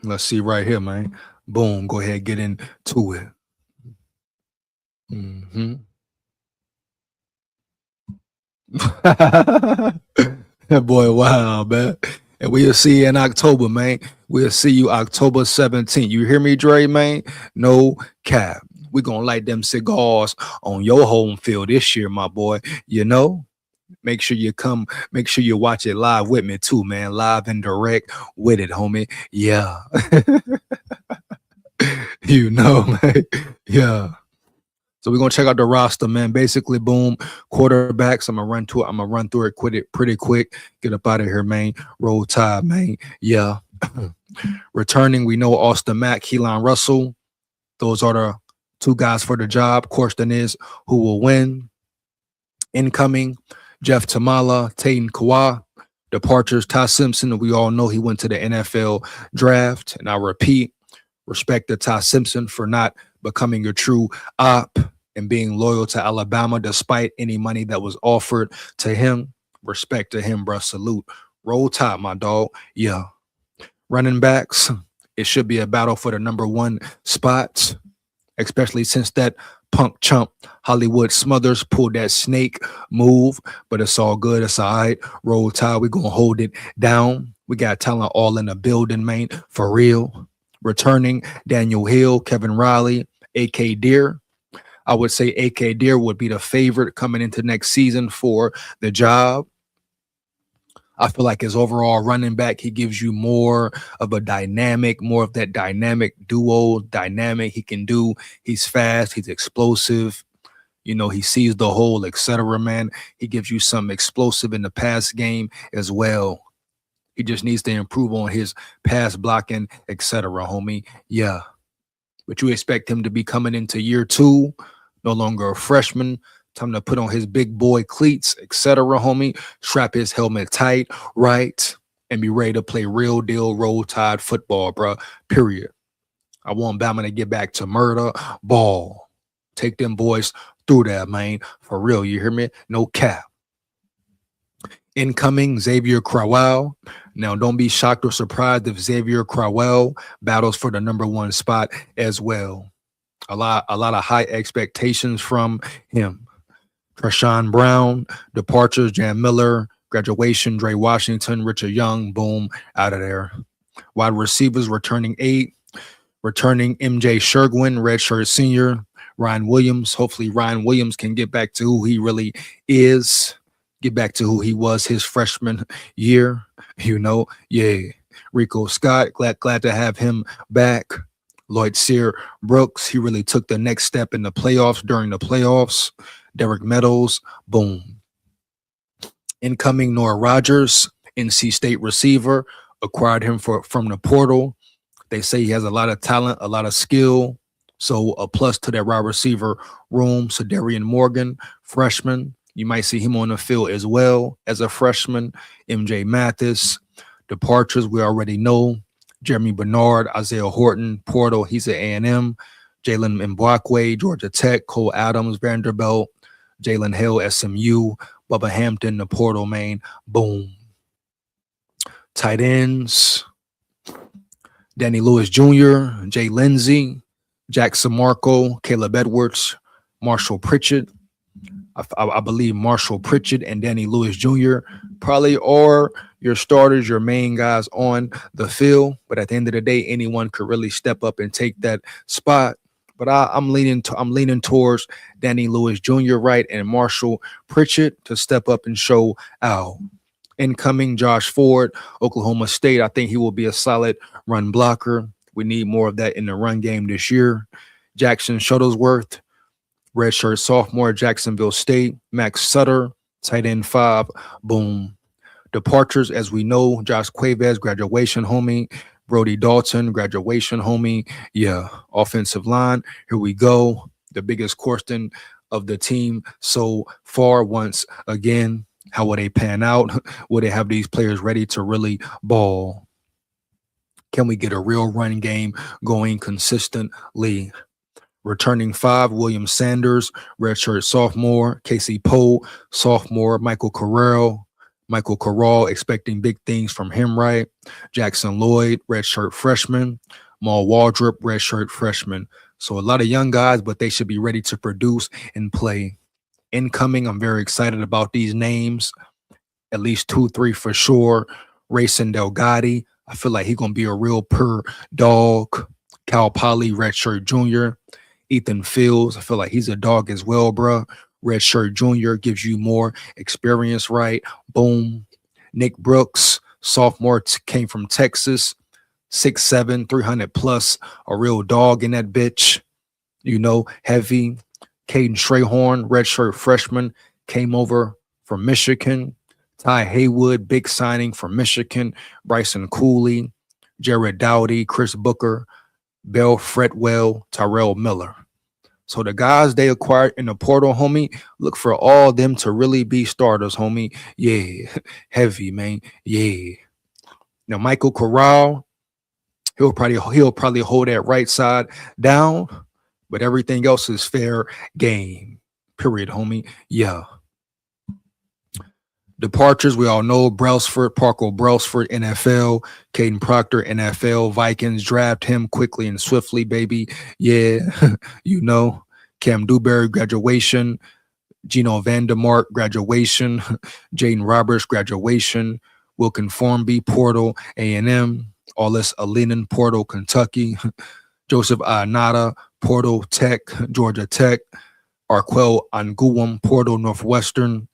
Let's see right here, man. Boom. Go ahead, get into it. Mm-hmm. That boy, wow, man. And we'll see you in October, man. We'll see you October 17th. You hear me, Dre, man? No cap. We're going to light them cigars on your home field this year, my boy. Make sure you come. Make sure you watch it live with me, too, man. Live and direct with it, homie. Yeah. Man. Yeah. So we're gonna check out the roster, man. Basically, boom, quarterbacks. I'm gonna run through it pretty quick. Get up out of here, man. Roll Tide, man. Yeah. Returning, we know Austin Mack, Keelan Russell. Those are the two guys for the job. Question is, who will win? Incoming, Jeff Tamala, Tayton Kawhi. Departures, Ty Simpson. We all know he went to the NFL draft. And I repeat, respect to Ty Simpson for not becoming a true op and being loyal to Alabama despite any money that was offered to him. Respect to him, bro. Salute. Roll Tide, my dog. Yeah. Running backs, it should be a battle for the number one spots, especially since that punk chump Hollywood Smothers pulled that snake move, but it's all good. It's all right. Roll Tide. We're going to hold it down. We got talent all in the building, man. For real. Returning, Daniel Hill, Kevin Riley, A.K. Deer. I would say A.K. Deer would be the favorite coming into next season for the job. I feel like his overall running back, he gives you more of that dynamic duo dynamic he can do. He's fast. He's explosive. He sees the hole, etc., man. He gives you some explosive in the pass game as well. He just needs to improve on his pass blocking, etc., homie. Yeah. But you expect him to be coming into year 2, no longer a freshman. Time to put on his big boy cleats, etc., homie. Strap his helmet tight, right? And be ready to play real deal Roll Tide football, bro. Period. I want Bama to get back to murder ball. Take them boys through that, man. For real, you hear me? No cap. Incoming, Xavier Crowell. Now, don't be shocked or surprised if Xavier Crowell battles for the number one spot as well. A lot of high expectations from him. Treshawn Brown, departures, Jan Miller, graduation, Dre Washington, Richard Young, boom, out of there. Wide receivers, returning 8. Returning MJ Sherwin, redshirt senior. Ryan Williams. Hopefully Ryan Williams can get back to who he really is. Get back to who he was his freshman year. Yeah. Rico Scott, glad to have him back. Lloyd Sear Brooks, he really took the next step in the playoffs during the playoffs. Derek Meadows, boom. Incoming, Noah Rogers, NC State receiver, acquired him from the portal. They say he has a lot of talent, a lot of skill. So a plus to that wide receiver room. Sedarian Morgan, freshman. You might see him on the field as well as a freshman. MJ Mathis. Departures, we already know. Jeremy Bernard, Isaiah Horton, portal, he's at A&M. Jalen Mbakwe, Georgia Tech. Cole Adams, Vanderbilt. Jalen Hill, SMU. Bubba Hampton, the portal, man. Boom. Tight ends. Danny Lewis Jr., Jay Lindsey, Jackson Marco, Caleb Edwards, Marshall Pritchett. I believe Marshall Pritchett and Danny Lewis Jr. probably are your starters, your main guys on the field. But at the end of the day, anyone could really step up and take that spot. But I'm leaning towards Danny Lewis Jr. right and Marshall Pritchett to step up and show out. Incoming Josh Ford, Oklahoma State. I think he will be a solid run blocker. We need more of that in the run game this year. Jackson Shuttlesworth, redshirt sophomore, Jacksonville State. Max Sutter, tight end 5. Boom. Departures, as we know, Josh Cuevas, graduation homie. Brody Dalton, graduation homie. Yeah, offensive line. Here we go. The biggest question of the team so far once again. How will they pan out? Will they have these players ready to really ball? Can we get a real run game going consistently? Returning 5, William Sanders, redshirt sophomore. Casey Poe, sophomore. Michael Corral, expecting big things from him, right? Jackson Lloyd, redshirt freshman. Maul Waldrop, redshirt freshman. So a lot of young guys, but they should be ready to produce and play. Incoming, I'm very excited about these names. At least 2, 3 for sure. Racing Delgatti, I feel like he's going to be a real pure dog. Cal Poly, redshirt junior. Ethan Fields, I feel like he's a dog as well, bro. Redshirt junior gives you more experience, right? Boom. Nick Brooks, sophomore, came from Texas. 6'7", 300 plus, a real dog in that bitch. You know, heavy. Caden Strayhorn, redshirt freshman, came over from Michigan. Ty Haywood, big signing from Michigan. Bryson Cooley, Jared Dowdy, Chris Booker, Bell Fretwell, Tyrell Miller. So the guys they acquired in the portal, homie, look for all them to really be starters, homie. Yeah, heavy, man. Yeah. Now, Michael Corral, he'll probably hold that right side down. But everything else is fair game. Period, homie. Yeah. Departures, we all know Brailsford, Parker Brailsford, NFL. Caden Proctor, NFL. Vikings draft him quickly and swiftly, baby. Yeah, you know. Cam Dewberry, graduation. Gino Vandermark, graduation. Jaden Roberts, graduation. Wilkin Formby, Portal, A&M. Aulis Alinen, Portal, Kentucky. Joseph Anata, Portal Tech, Georgia Tech. Arquel Anguwam, Portal Northwestern.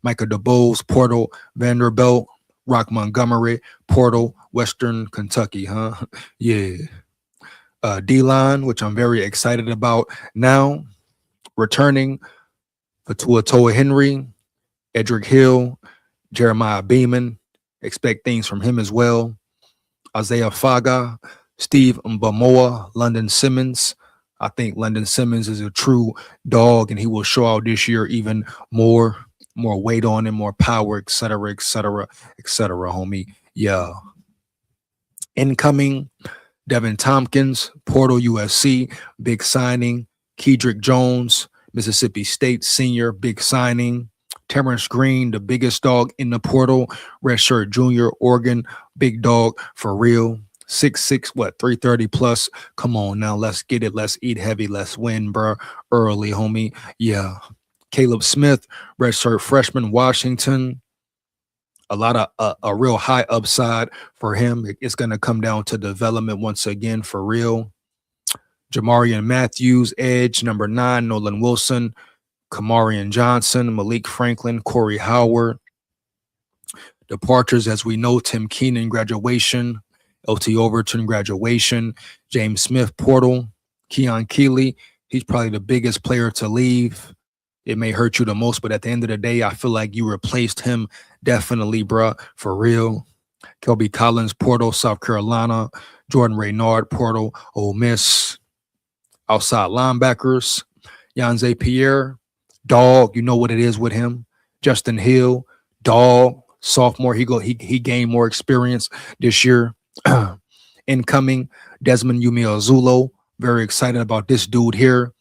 Micah DeBose, Portal Vanderbilt. Rock Montgomery, Portal Western Kentucky, huh? Yeah. D-line, which I'm very excited about now. Returning, Fatua Toa Henry, Edric Hill, Jeremiah Beeman. Expect things from him as well. Isaiah Faga, Steve Mbamoa, London Simmons. I think London Simmons is a true dog, and he will show out this year even more weight on him, more power, et cetera, homie. Yeah. Incoming, Devin Tompkins, Portal USC, big signing. Kedrick Jones, Mississippi State senior, big signing. Terrence Green, the biggest dog in the portal. Redshirt junior, Oregon, big dog for real. 6'6", 330 plus. Come on now, let's get it. Let's eat heavy. Let's win, bro. Early, homie. Yeah. Caleb Smith, redshirt freshman, Washington. A lot of a real high upside for him. It's going to come down to development once again for real. Jamarian Matthews, edge, number 9, Nolan Wilson, Kamarian Johnson, Malik Franklin, Corey Howard. Departures, as we know, Tim Keenan, graduation. LT Overton, graduation. James Smith, portal. Keon Keeley, he's probably the biggest player to leave. It may hurt you the most, but at the end of the day, I feel like you replaced him definitely, bruh, for real. Kelby Collins, portal, South Carolina. Jordan Reynard, portal, Ole Miss. Outside linebackers, Yanze Pierre, dog, you know what it is with him. Justin Hill, dog, sophomore, he gained more experience this year. Incoming, Desmond Umeozulu, very excited about this dude here.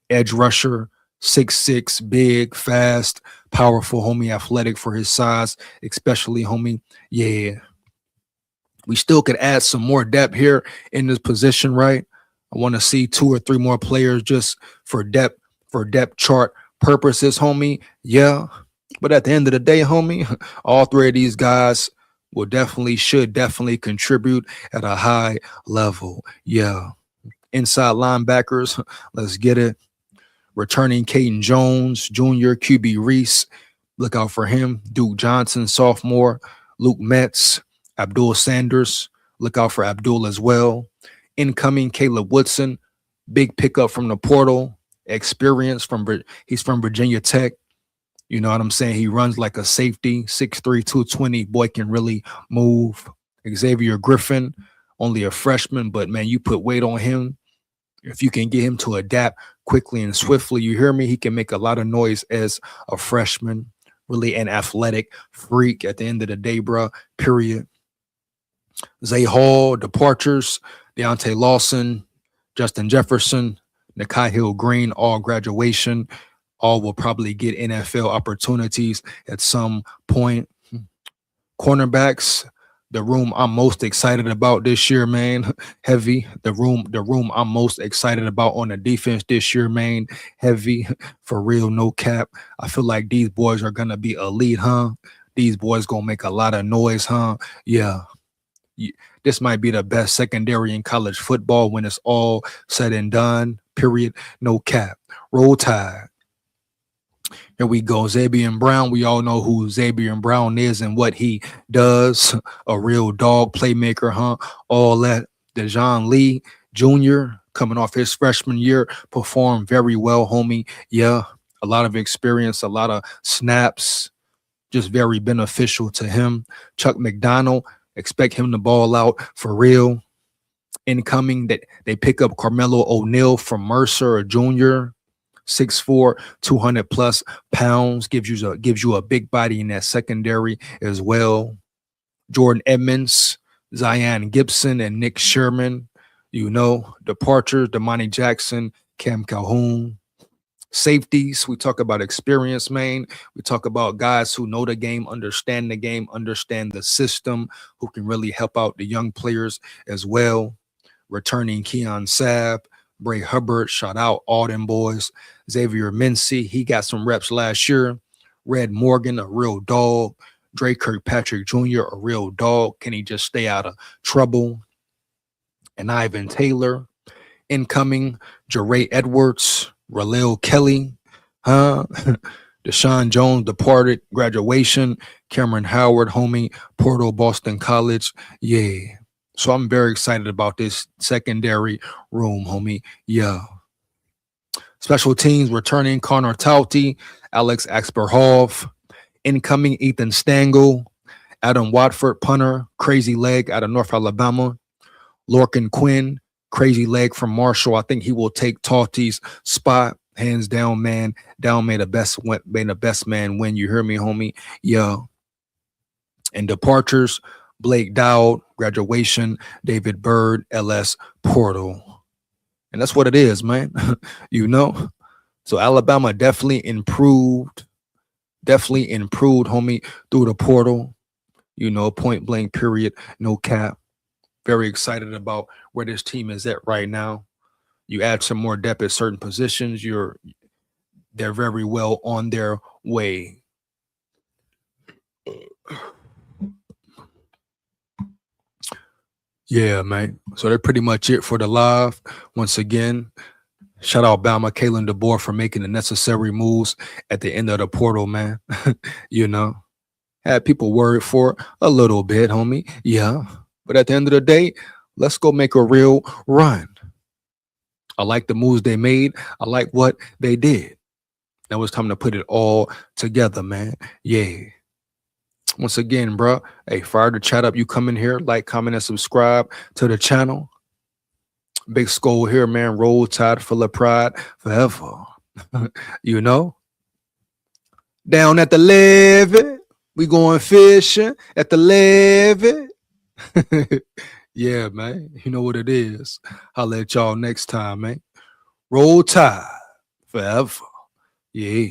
Edge rusher, 6'6", big, fast, powerful, homie, athletic for his size, especially, homie. Yeah. We still could add some more depth here in this position, right? I want to see 2 or 3 more players just for depth chart purposes, homie. Yeah. But at the end of the day, homie, all 3 of these guys should definitely contribute at a high level. Yeah. Inside linebackers, let's get it. Returning Caden Jones, Jr., QB Reese, look out for him. Duke Johnson, sophomore. Luke Metz, Abdul Sanders, look out for Abdul as well. Incoming Caleb Woodson, big pickup from the portal. Experience he's from Virginia Tech. You know what I'm saying? He runs like a safety, 6'3", 220. Boy can really move. Xavier Griffin, only a freshman, but man, you put weight on him. If you can get him to adapt quickly and swiftly, you hear me? He can make a lot of noise as a freshman. Really an athletic freak at the end of the day, bro. Period. Zay Hall, departures. Deontay Lawson, Justin Jefferson, Nakai Hill Green, all graduation. All will probably get NFL opportunities at some point. Cornerbacks, the room I'm most excited about this year, man. Heavy. The room I'm most excited about on the defense this year, man. Heavy. For real, no cap. I feel like these boys are gonna be elite, huh? These boys gonna make a lot of noise, huh? Yeah. This might be the best secondary in college football when it's all said and done. Period. No cap. Roll Tide. Here we go. Xavier Brown. We all know who Xavier Brown is and what he does. A real dog playmaker, huh? All that. Dejon Lee Jr. coming off his freshman year performed very well, homie. Yeah, a lot of experience, a lot of snaps, just very beneficial to him. Chuck McDonald, expect him to ball out for real. Incoming, that they pick up Carmelo O'Neal from Mercer, a junior. 6'4", 200 plus pounds, gives you a big body in that secondary as well. Jordan Edmonds, Zion Gibson, and Nick Sherman. You know, departures, Damani Jackson, Cam Calhoun. Safeties, we talk about experience, man. We talk about guys who know the game, understand the system, who can really help out the young players as well. Returning Keon Sabb, Bray Hubbard, shout out all them boys. Xavier Mincy, he got some reps last year. Red Morgan, a real dog. Dre Kirkpatrick Jr., a real dog. Can he just stay out of trouble? And Ivan Taylor. Incoming, Jeray Edwards, Ralel Kelly, huh? Deshaun Jones departed, graduation. Cameron Howard, homie, Portal, Boston College. Yeah. So I'm very excited about this secondary room, homie. Yeah. Special teams returning Connor Tauti, Alex Axberhoff. Incoming Ethan Stangl, Adam Watford, punter, crazy leg out of North Alabama. Lorcan Quinn, crazy leg from Marshall. I think he will take Tauti's spot. Hands down, man. Down made the best man win. You hear me, homie? Yeah. And departures, Blake Dowd, graduation, David Bird, LS Portal. And that's what it is, man. You know? So Alabama definitely improved, homie, through the portal. You know, point blank, period, no cap. Very excited about where this team is at right now. You add some more depth at certain positions, they're very well on their way. Yeah, man. So that's pretty much it for the live. Once again, shout out Bama, Kalen DeBoer for making the necessary moves at the end of the portal, man. You know, had people worried for a little bit, homie. Yeah. But at the end of the day, let's go make a real run. I like the moves they made. I like what they did. Now it's time to put it all together, man. Yeah. Once again, bro, hey, fire the chat up. You come in here, like, comment, and subscribe to the channel. Big SKOL here, man. Roll Tide, full of pride, forever. You know? Down at the levee, we going fishing at the levee. Yeah, man. You know what it is. I'll let y'all next time, man. Roll Tide, forever. Yeah.